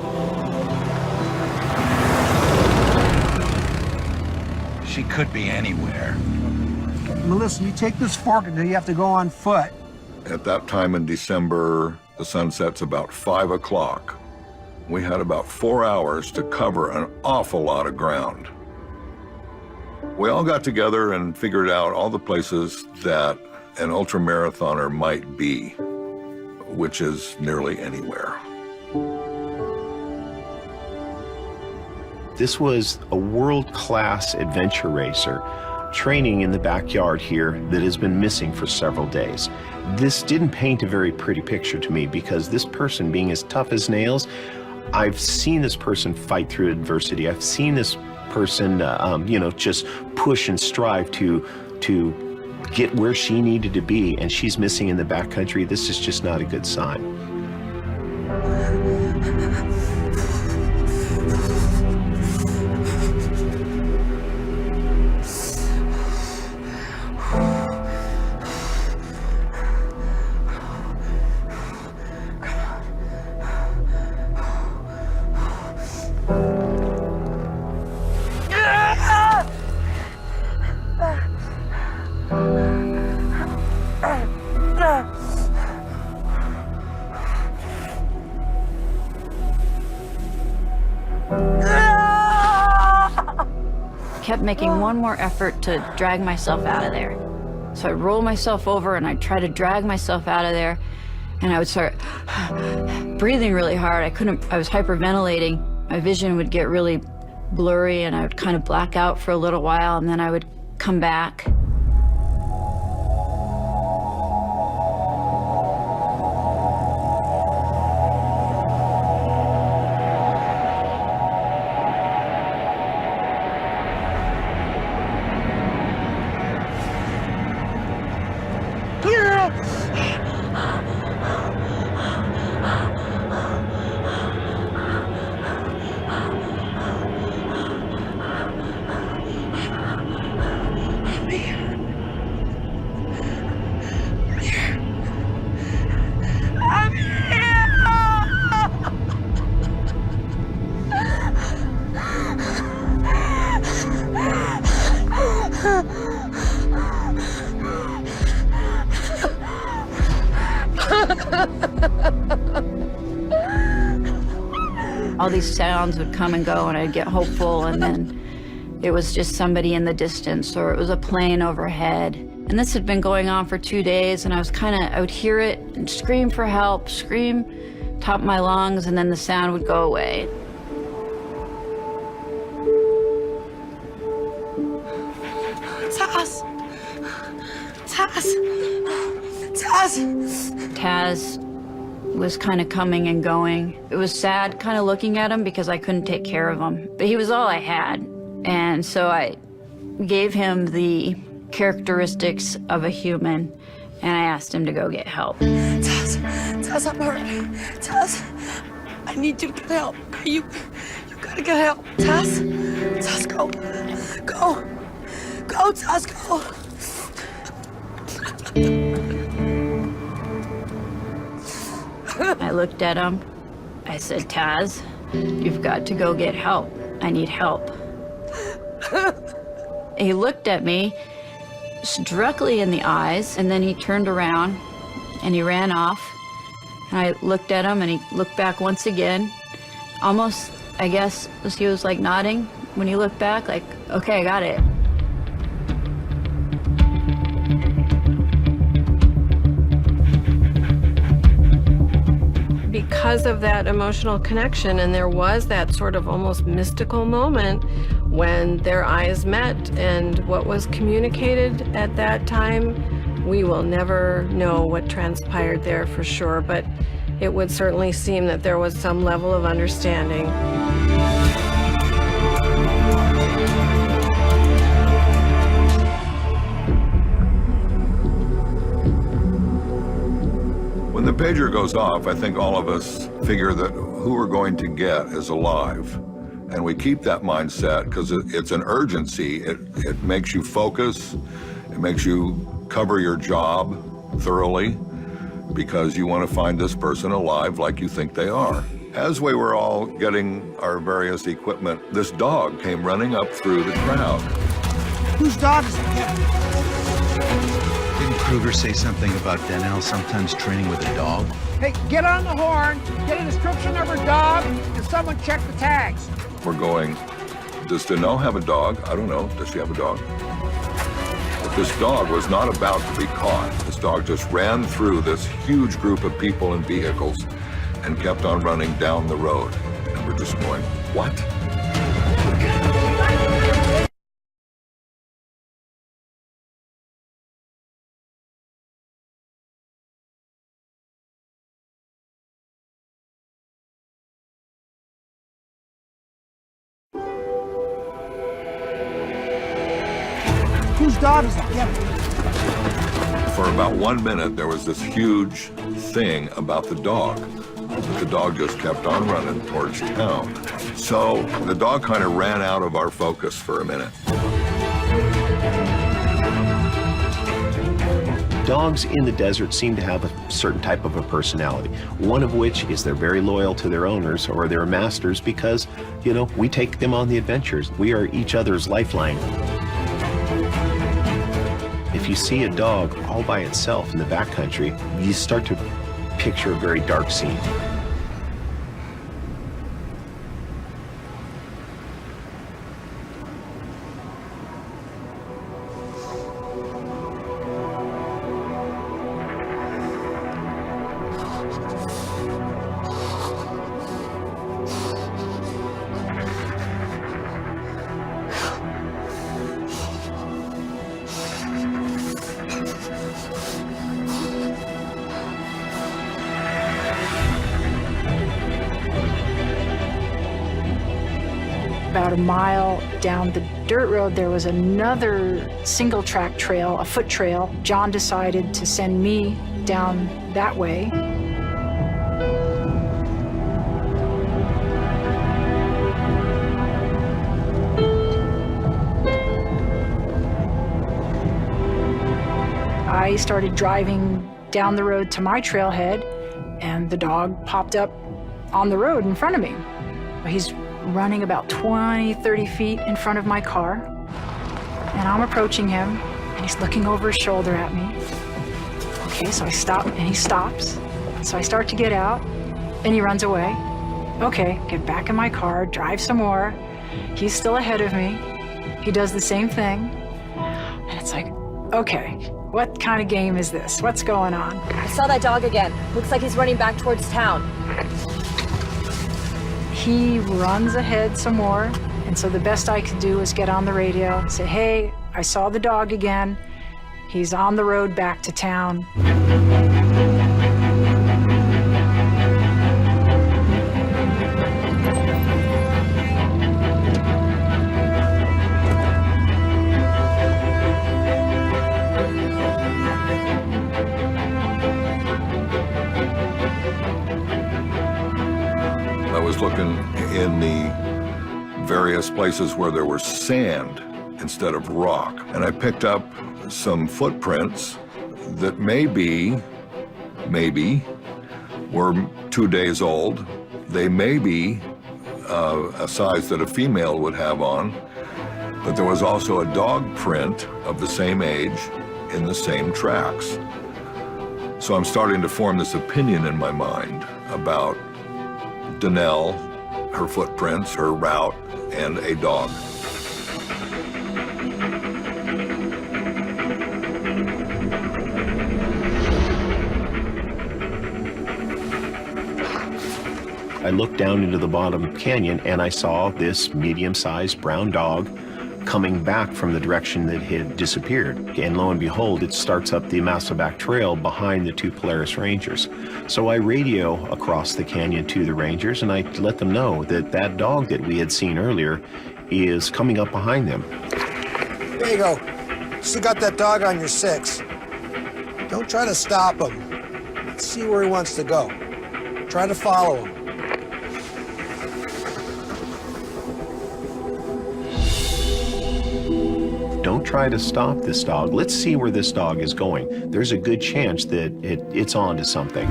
[SPEAKER 18] She could be anywhere.
[SPEAKER 4] Melissa, you take this fork until you have to go on foot.
[SPEAKER 14] At that time in December, the sun sets about 5 o'clock. We had about 4 hours to cover an awful lot of ground. We all got together and figured out all the places that an ultramarathoner might be, which is nearly anywhere.
[SPEAKER 3] This was a world-class adventure racer training in the backyard here that has been missing for several days. This didn't paint a very pretty picture to me because this person being as tough as nails, I've seen this person fight through adversity. I've seen this person, just push and strive to get where she needed to be, and she's missing in the backcountry. This is just not a good sign.
[SPEAKER 1] Kept making one more effort to drag myself out of there. So I'd roll myself over and I'd try to drag myself out of there, and I would start breathing really hard. I was hyperventilating. My vision would get really blurry and I would kind of black out for a little while, and then I would come back. All these sounds would come and go, and I'd get hopeful, and then it was just somebody in the distance, or it was a plane overhead. And this had been going on for 2 days, and I would hear it and scream for help, scream top of my lungs, and then the sound would go away.
[SPEAKER 2] Taz! Taz! Taz!
[SPEAKER 1] Taz was kind of coming and going. It was sad kind of looking at him because I couldn't take care of him. But he was all I had. And so I gave him the characteristics of a human, and I asked him to go get help.
[SPEAKER 2] Taz, I'm hurt. Taz, I need you to get help. You gotta get help. Taz, go. Go, Taz, go.
[SPEAKER 1] I looked at him. I said, Taz, you've got to go get help. I need help. He looked at me directly in the eyes, and then he turned around and he ran off. And I looked at him, and he looked back once again. Almost, I guess, as he was like nodding when he looked back, like, okay, I got it.
[SPEAKER 9] Because of that emotional connection, and there was that sort of almost mystical moment when their eyes met, and what was communicated at that time, we will never know what transpired there for sure, but it would certainly seem that there was some level of understanding.
[SPEAKER 14] When the pager goes off, I think all of us figure that who we're going to get is alive. And we keep that mindset because it's an urgency. It makes you focus. It makes you cover your job thoroughly because you want to find this person alive like you think they are. As we were all getting our various equipment, this dog came running up through the crowd.
[SPEAKER 4] Whose dog is it?
[SPEAKER 18] Didn't Kruger say something about Donnell sometimes training with a dog?
[SPEAKER 4] Hey, get on the horn, get a description of her dog, and someone check the tags.
[SPEAKER 14] We're going, does Donnell have a dog? I don't know. Does she have a dog? But this dog was not about to be caught. This dog just ran through this huge group of people and vehicles and kept on running down the road. And we're just going, what?
[SPEAKER 4] Whose dog is that? Get it.
[SPEAKER 14] For about 1 minute, there was this huge thing about the dog. The dog just kept on running towards town. So the dog kind of ran out of our focus for a minute.
[SPEAKER 3] Dogs in the desert seem to have a certain type of a personality, one of which is they're very loyal to their owners or their masters because, you know, we take them on the adventures. We are each other's lifeline. If you see a dog all by itself in the backcountry, you start to picture a very dark scene.
[SPEAKER 17] About a mile down the dirt road, there was another single track trail, a foot trail. John decided to send me down that way. I started driving down the road to my trailhead, and the dog popped up on the road in front of me. He's running about 20, 30 feet in front of my car, and I'm approaching him, and he's looking over his shoulder at me. Okay, so I stop, and he stops. So I start to get out, and he runs away. Okay, get back in my car, drive some more. He's still ahead of me. He does the same thing. And it's like, okay, what kind of game is this? What's going on?
[SPEAKER 19] I saw that dog again. Looks like he's running back towards town.
[SPEAKER 17] He runs ahead some more, and so the best I could do was get on the radio and say, hey, I saw the dog again. He's on the road back to town.
[SPEAKER 14] I was looking in the various places where there was sand instead of rock, and I picked up some footprints that maybe were 2 days old. They may be a size that a female would have on, but there was also a dog print of the same age in the same tracks. So I'm starting to form this opinion in my mind about Danelle, her footprints, her route, and a dog.
[SPEAKER 3] I looked down into the bottom canyon and I saw this medium-sized brown dog coming back from the direction that had disappeared. And lo and behold, it starts up the Masaback Trail behind the two Polaris Rangers. So I radio across the canyon to the Rangers and I let them know that that dog that we had seen earlier is coming up behind them.
[SPEAKER 4] There you go. Still got that dog on your 6. Don't try to stop him. Let's see where he wants to go. Try to follow him.
[SPEAKER 3] Don't try to stop this dog. Let's see where this dog is going. There's a good chance that it's on to something.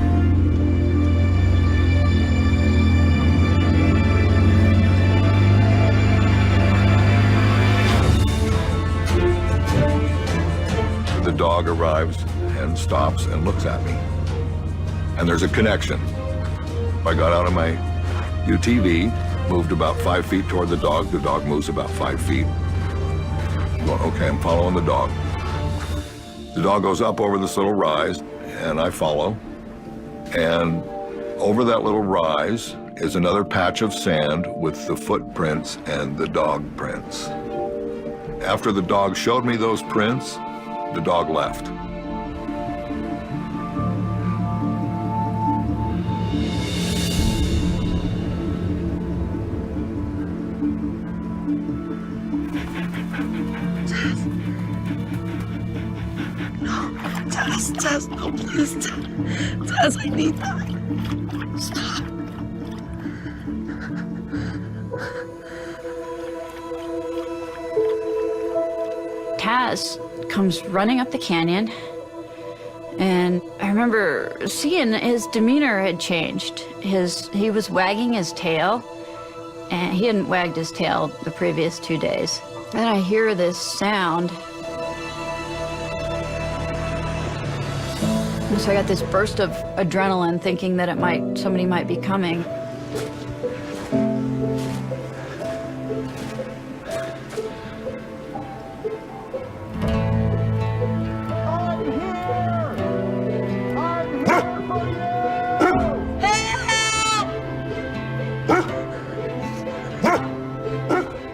[SPEAKER 14] The dog arrives and stops and looks at me. And there's a connection. I got out of my UTV, moved about 5 feet toward the dog moves about 5 feet. I'm going, okay, I'm following the dog. The dog goes up over this little rise, and I follow. And over that little rise is another patch of sand with the footprints and the dog prints. After the dog showed me those prints, the dog left.
[SPEAKER 2] Tess, no, please, Tess, I need that. Stop.
[SPEAKER 1] Taz comes running up the canyon, and I remember seeing his demeanor had changed. He was wagging his tail, and he hadn't wagged his tail the previous 2 days. Then I hear this sound. So I got this burst of adrenaline thinking that somebody might be coming.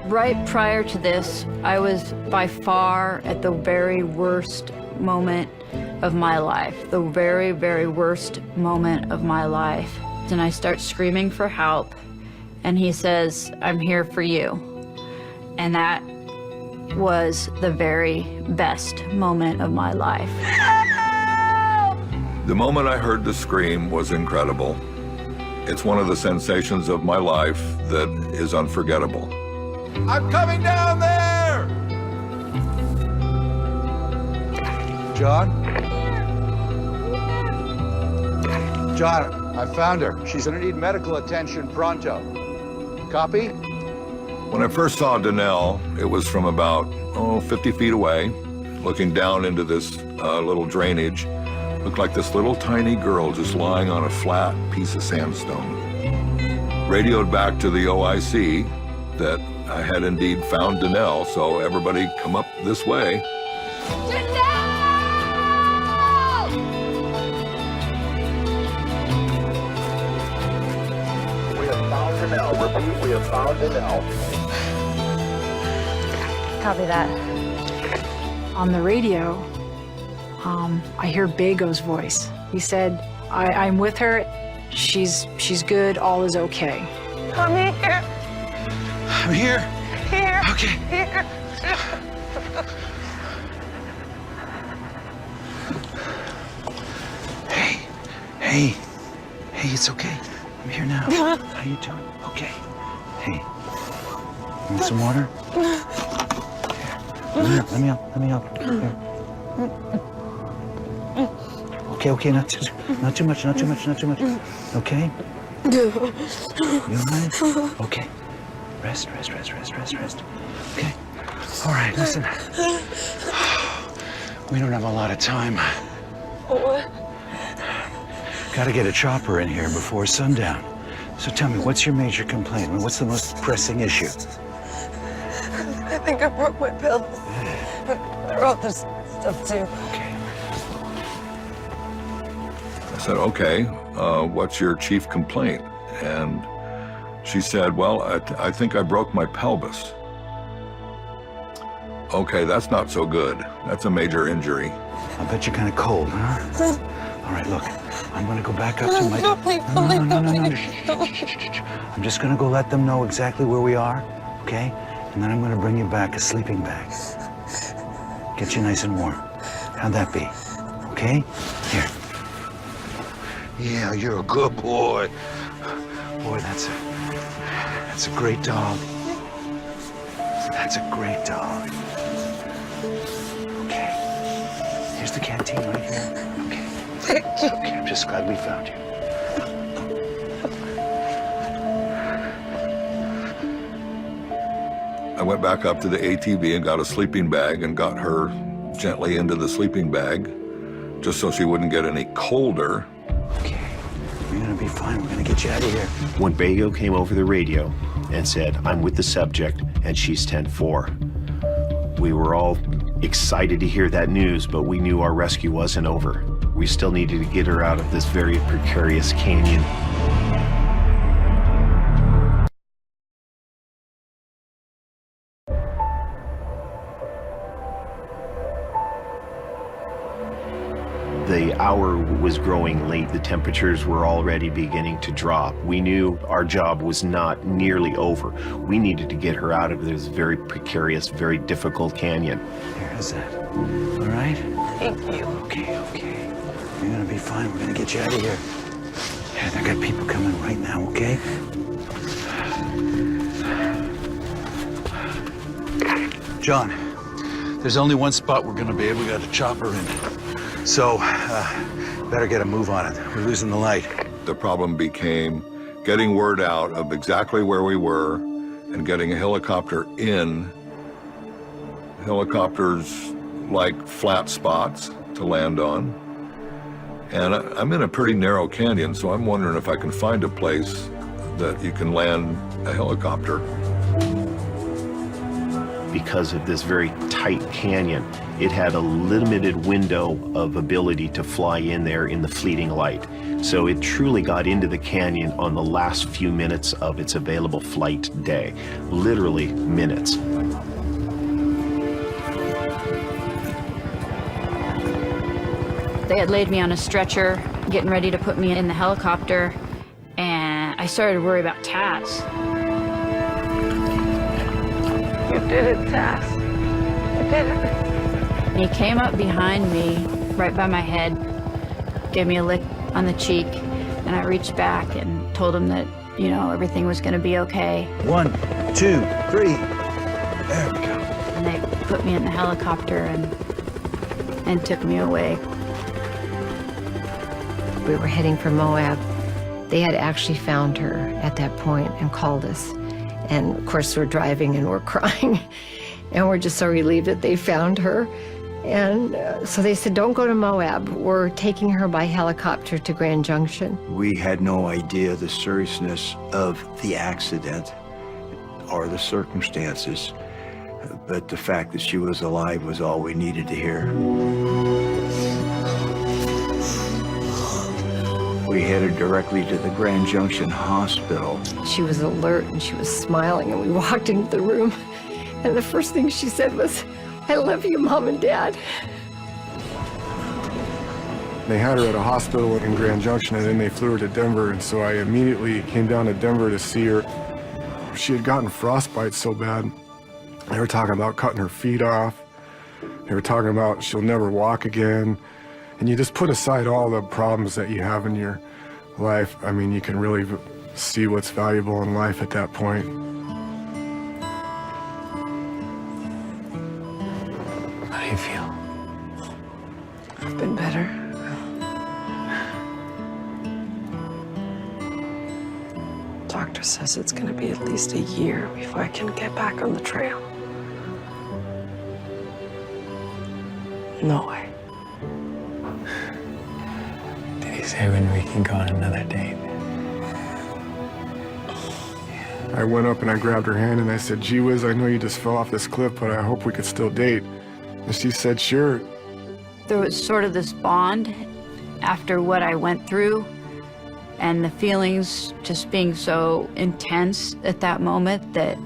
[SPEAKER 1] Right prior to this, I was by far at the very worst moment of my life, the very, very worst moment of my life. And I start screaming for help, and he says, "I'm here for you." And that was the very best moment of my life.
[SPEAKER 14] The moment I heard the scream was incredible. It's one of the sensations of my life that is unforgettable.
[SPEAKER 13] I'm coming down there!
[SPEAKER 18] John? John, I found her. She's gonna need medical attention pronto. Copy?
[SPEAKER 14] When I first saw Danelle, it was from about 50 feet away, looking down into this little drainage Looked like this little tiny girl just lying on a flat piece of sandstone. Radioed back to the OIC that I had indeed found Danelle, so everybody come up this way.
[SPEAKER 3] We have found Danelle. Repeat, we have found Danelle.
[SPEAKER 19] Copy that.
[SPEAKER 17] On the radio, I hear Bago's voice. He said, I'm with her. She's good. All is okay.
[SPEAKER 2] I'm here.
[SPEAKER 18] I'm here.
[SPEAKER 2] Here.
[SPEAKER 18] Okay.
[SPEAKER 2] Here.
[SPEAKER 18] Hey, it's okay. I'm here now. How you doing? Okay. Hey, you want some water? Here, let me help. Here. Okay, not too much. Okay? You alright? Okay. Rest. Okay. All right, listen. We don't have a lot of time.
[SPEAKER 2] What?
[SPEAKER 18] Gotta get a chopper in here before sundown. So tell me, what's your major complaint? What's the most pressing issue?
[SPEAKER 2] I think I broke my pelvis. I wrote this stuff too.
[SPEAKER 18] Okay.
[SPEAKER 14] I said, okay, what's your chief complaint? And she said, well, I think I broke my pelvis. Okay, that's not so good. That's a major injury.
[SPEAKER 18] I bet you're kind of cold, huh? All right, look, I'm gonna go back up to my...
[SPEAKER 2] No, please.
[SPEAKER 18] I'm just gonna go let them know exactly where we are, okay? And then I'm gonna bring you back a sleeping bag. Get you nice and warm. How'd that be? Okay? Here. Yeah, you're a good boy. Boy, that's a great dog. That's a great dog. Okay. Here's the canteen right here. Okay.
[SPEAKER 2] Thank you.
[SPEAKER 18] Okay, I'm just glad we found you.
[SPEAKER 14] I went back up to the ATV and got a sleeping bag and got her gently into the sleeping bag just so she wouldn't get any colder.
[SPEAKER 18] Okay, you're gonna be fine. We're gonna get you out of here.
[SPEAKER 3] When Bago came over the radio and said, I'm with the subject and she's 10-4, we were all excited to hear that news, but we knew our rescue wasn't over. We still needed to get her out of this very precarious canyon. The hour was growing late. The temperatures were already beginning to drop. We knew our job was not nearly over. We needed to get her out of this very precarious, very difficult canyon.
[SPEAKER 18] Here, how's that? All right?
[SPEAKER 2] Thank you.
[SPEAKER 18] Okay. You're gonna be fine. We're gonna get you out of here. Yeah, I got people coming right now, okay? John, there's only one spot we're gonna be able to get a chopper in. So, better get a move on it. We're losing the light.
[SPEAKER 14] The problem became getting word out of exactly where we were and getting a helicopter in. Helicopters like flat spots to land on. And I'm in a pretty narrow canyon, so I'm wondering if I can find a place that you can land a helicopter.
[SPEAKER 3] Because of this very tight canyon, it had a limited window of ability to fly in there in the fleeting light. So it truly got into the canyon on the last few minutes of its available flight day. Literally minutes.
[SPEAKER 1] They had laid me on a stretcher, getting ready to put me in the helicopter, and I started to worry about Taz.
[SPEAKER 2] You did it, Taz. You did it.
[SPEAKER 1] He came up behind me, right by my head, gave me a lick on the cheek, and I reached back and told him that, you know, everything was going to be okay.
[SPEAKER 18] 1, 2, 3. There we go.
[SPEAKER 1] And they put me in the helicopter and took me away.
[SPEAKER 6] We were heading for Moab. They had actually found her at that point and called us. And of course we're driving and we're crying. And we're just so relieved that they found her. And so they said, don't go to Moab. We're taking her by helicopter to Grand Junction.
[SPEAKER 5] We had no idea the seriousness of the accident or the circumstances, but the fact that she was alive was all we needed to hear. We headed directly to the Grand Junction Hospital.
[SPEAKER 6] She was alert and she was smiling, and we walked into the room, and the first thing she said was, I love you, Mom and Dad.
[SPEAKER 7] They had her at a hospital in Grand Junction, and then they flew her to Denver, and so I immediately came down to Denver to see her. She had gotten frostbite so bad. They were talking about cutting her feet off. They were talking about she'll never walk again. And you just put aside all the problems that you have in your life. I mean, you can really see what's valuable in life at that point.
[SPEAKER 2] How do you feel?
[SPEAKER 9] I've been better. Doctor says it's going to be at least a year before I can get back on the trail. No way.
[SPEAKER 2] Did he say when we can go on another date?
[SPEAKER 7] I went up and I grabbed her hand and I said, gee whiz, I know you just fell off this cliff, but I hope we could still date. And she said, sure.
[SPEAKER 1] There was sort of this bond after what I went through, and the feelings just being so intense at that moment that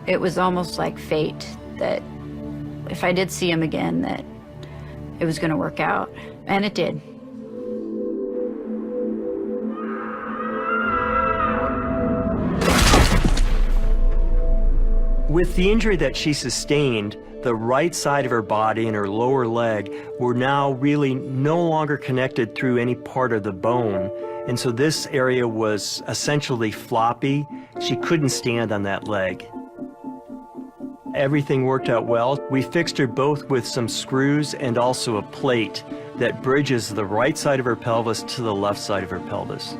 [SPEAKER 1] it was almost like fate, that if I did see him again, that it was going to work out. And it did.
[SPEAKER 20] With the injury that she sustained, the right side of her body and her lower leg were now really no longer connected through any part of the bone. And so this area was essentially floppy. She couldn't stand on that leg. Everything worked out well. We fixed her both with some screws and also a plate that bridges the right side of her pelvis to the left side of her pelvis.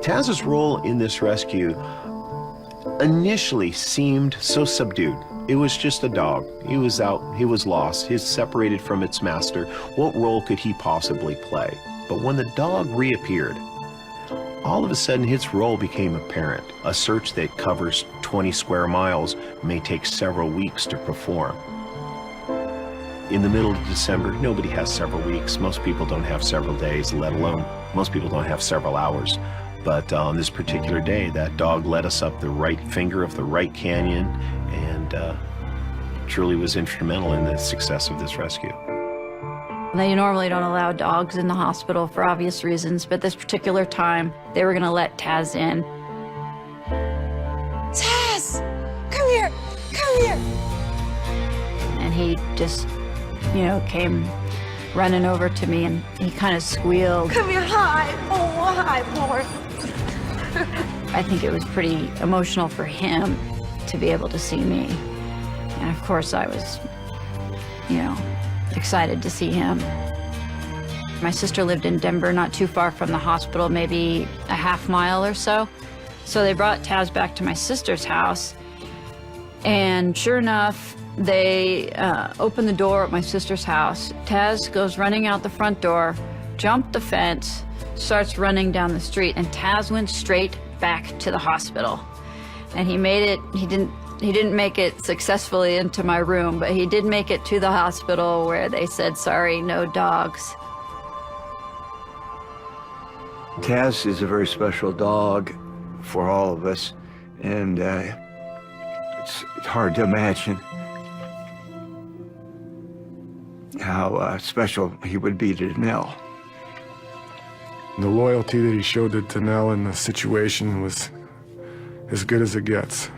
[SPEAKER 3] Taz's role in this rescue initially seemed so subdued. It was just a dog. He was out, he was lost, he was separated from its master. What role could he possibly play? But when the dog reappeared, all of a sudden his role became apparent. A search that covers 20 square miles may take several weeks to perform. In the middle of December, nobody has several weeks. Most people don't have several days, let alone most people don't have several hours. But on this particular day, that dog led us up the right finger of the right canyon and truly was instrumental in the success of this rescue.
[SPEAKER 1] They normally don't allow dogs in the hospital for obvious reasons, but this particular time, they were going to let Taz in.
[SPEAKER 2] Taz! Come here! Come here!
[SPEAKER 1] And he just, you know, came running over to me and he kind of squealed.
[SPEAKER 2] Come here, hi! Oh, hi, boy!
[SPEAKER 1] I think it was pretty emotional for him to be able to see me. And of course I was, you know, excited to see him. My sister lived in Denver, not too far from the hospital, maybe a half mile or so. So they brought Taz back to my sister's house. And sure enough, they opened the door at my sister's house. Taz goes running out the front door, jumped the fence, starts running down the street, and Taz went straight back to the hospital. And he made it, he didn't make it successfully into my room, but he did make it to the hospital where they said, sorry, no dogs.
[SPEAKER 5] Taz is a very special dog for all of us, and it's hard to imagine how special he would be to Nell.
[SPEAKER 7] The loyalty that he showed to Danelle in the situation was as good as it gets.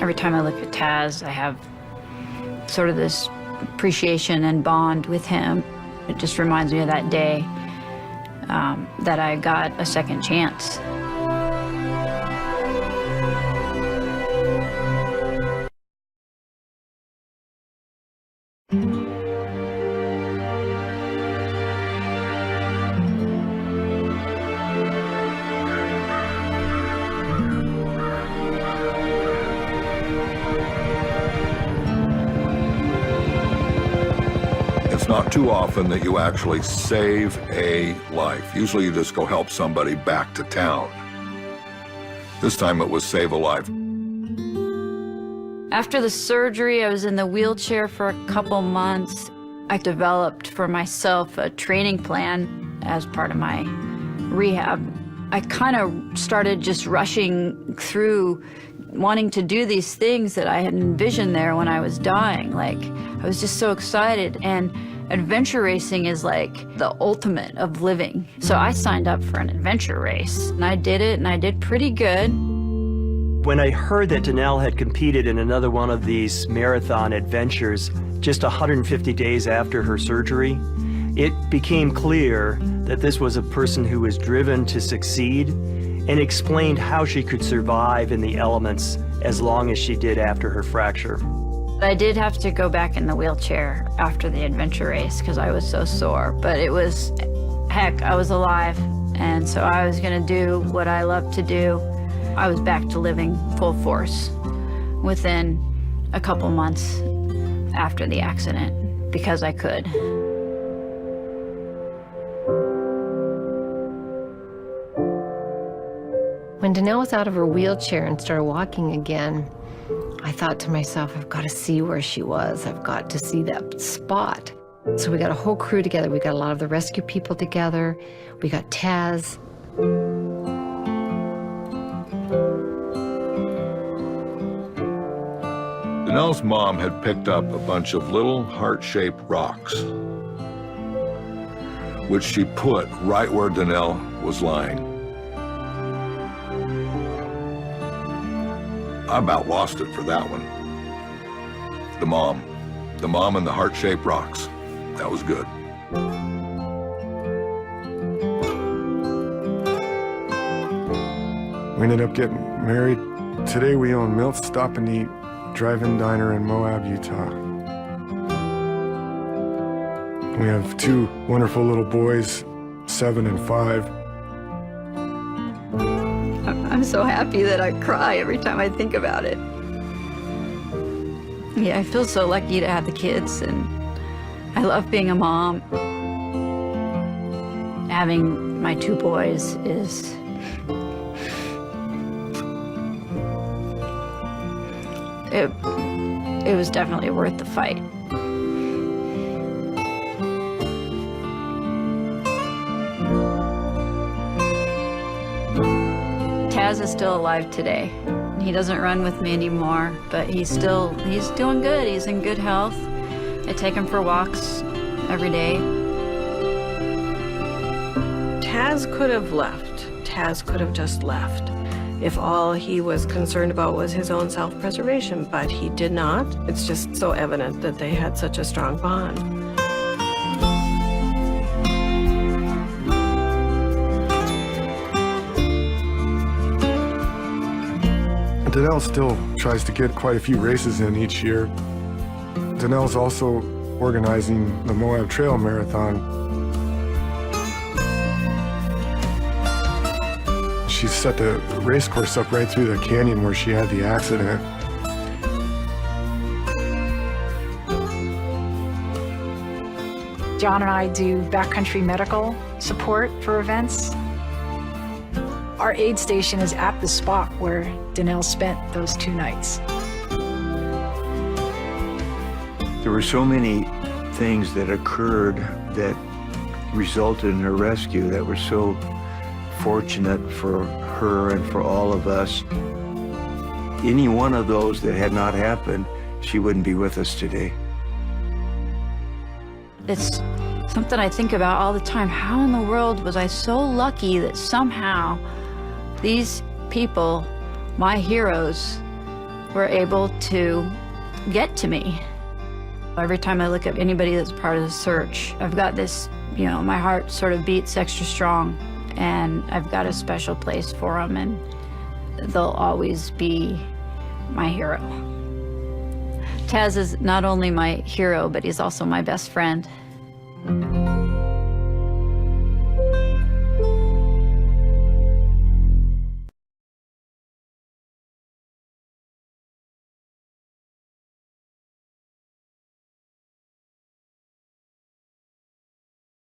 [SPEAKER 1] Every time I look at Taz, I have sort of this appreciation and bond with him. It just reminds me of that day that I got a second chance.
[SPEAKER 14] not too often that you actually save a life. Usually you just go help somebody back to town. This time it was save a life.
[SPEAKER 1] After the surgery, I was in the wheelchair for a couple months. I developed for myself a training plan as part of my rehab. I kind of started just rushing through wanting to do these things that I had envisioned there when I was dying. Like, I was just so excited. And adventure racing is like the ultimate of living. So I signed up for an adventure race, and I did it, and I did pretty good.
[SPEAKER 20] When I heard that Danelle had competed in another one of these marathon adventures just 150 days after her surgery, it became clear that this was a person who was driven to succeed and explained how she could survive in the elements as long as she did after her fracture.
[SPEAKER 1] I did have to go back in the wheelchair after the adventure race because I was so sore, but it was, heck, I was alive, and so I was gonna do what I love to do. I was back to living full force within a couple months after the accident because I could.
[SPEAKER 6] When Danelle was out of her wheelchair and started walking again, I thought to myself, I've got to see where she was. I've got to see that spot. So we got a whole crew together. We got a lot of the rescue people together. We got Taz.
[SPEAKER 14] Danelle's mom had picked up a bunch of little heart-shaped rocks, which she put right where Danelle was lying. I about lost it for that one. The mom and the heart-shaped rocks. That was good.
[SPEAKER 7] We ended up getting married. Today we own Milt's Stop and Eat Drive-In Diner in Moab, Utah. We have two wonderful little boys, 7 and 5.
[SPEAKER 1] I'm so happy that I cry every time I think about it. Yeah, I feel so lucky to have the kids, and I love being a mom. Having my two boys is it was definitely worth the fight. Taz is still alive today. He doesn't run with me anymore, but he's doing good. He's in good health. I take him for walks every day.
[SPEAKER 9] Taz could have left. Taz could have just left if all he was concerned about was his own self-preservation, but he did not. It's just so evident that they had such a strong bond.
[SPEAKER 7] Danelle still tries to get quite a few races in each year. Danelle's also organizing the Moab Trail Marathon. She's set the race course up right through the canyon where she had the accident.
[SPEAKER 17] John and I do backcountry medical support for events. Our aid station is at the spot where Danelle spent those 2 nights.
[SPEAKER 5] There were so many things that occurred that resulted in her rescue that were so fortunate for her and for all of us. Any one of those that had not happened, she wouldn't be with us today.
[SPEAKER 1] It's something I think about all the time. How in the world was I so lucky that somehow these people, my heroes, were able to get to me? Every time I look at anybody that's part of the search, I've got this, my heart sort of beats extra strong, and I've got a special place for them, and they'll always be my hero. Taz is not only my hero, but he's also my best friend.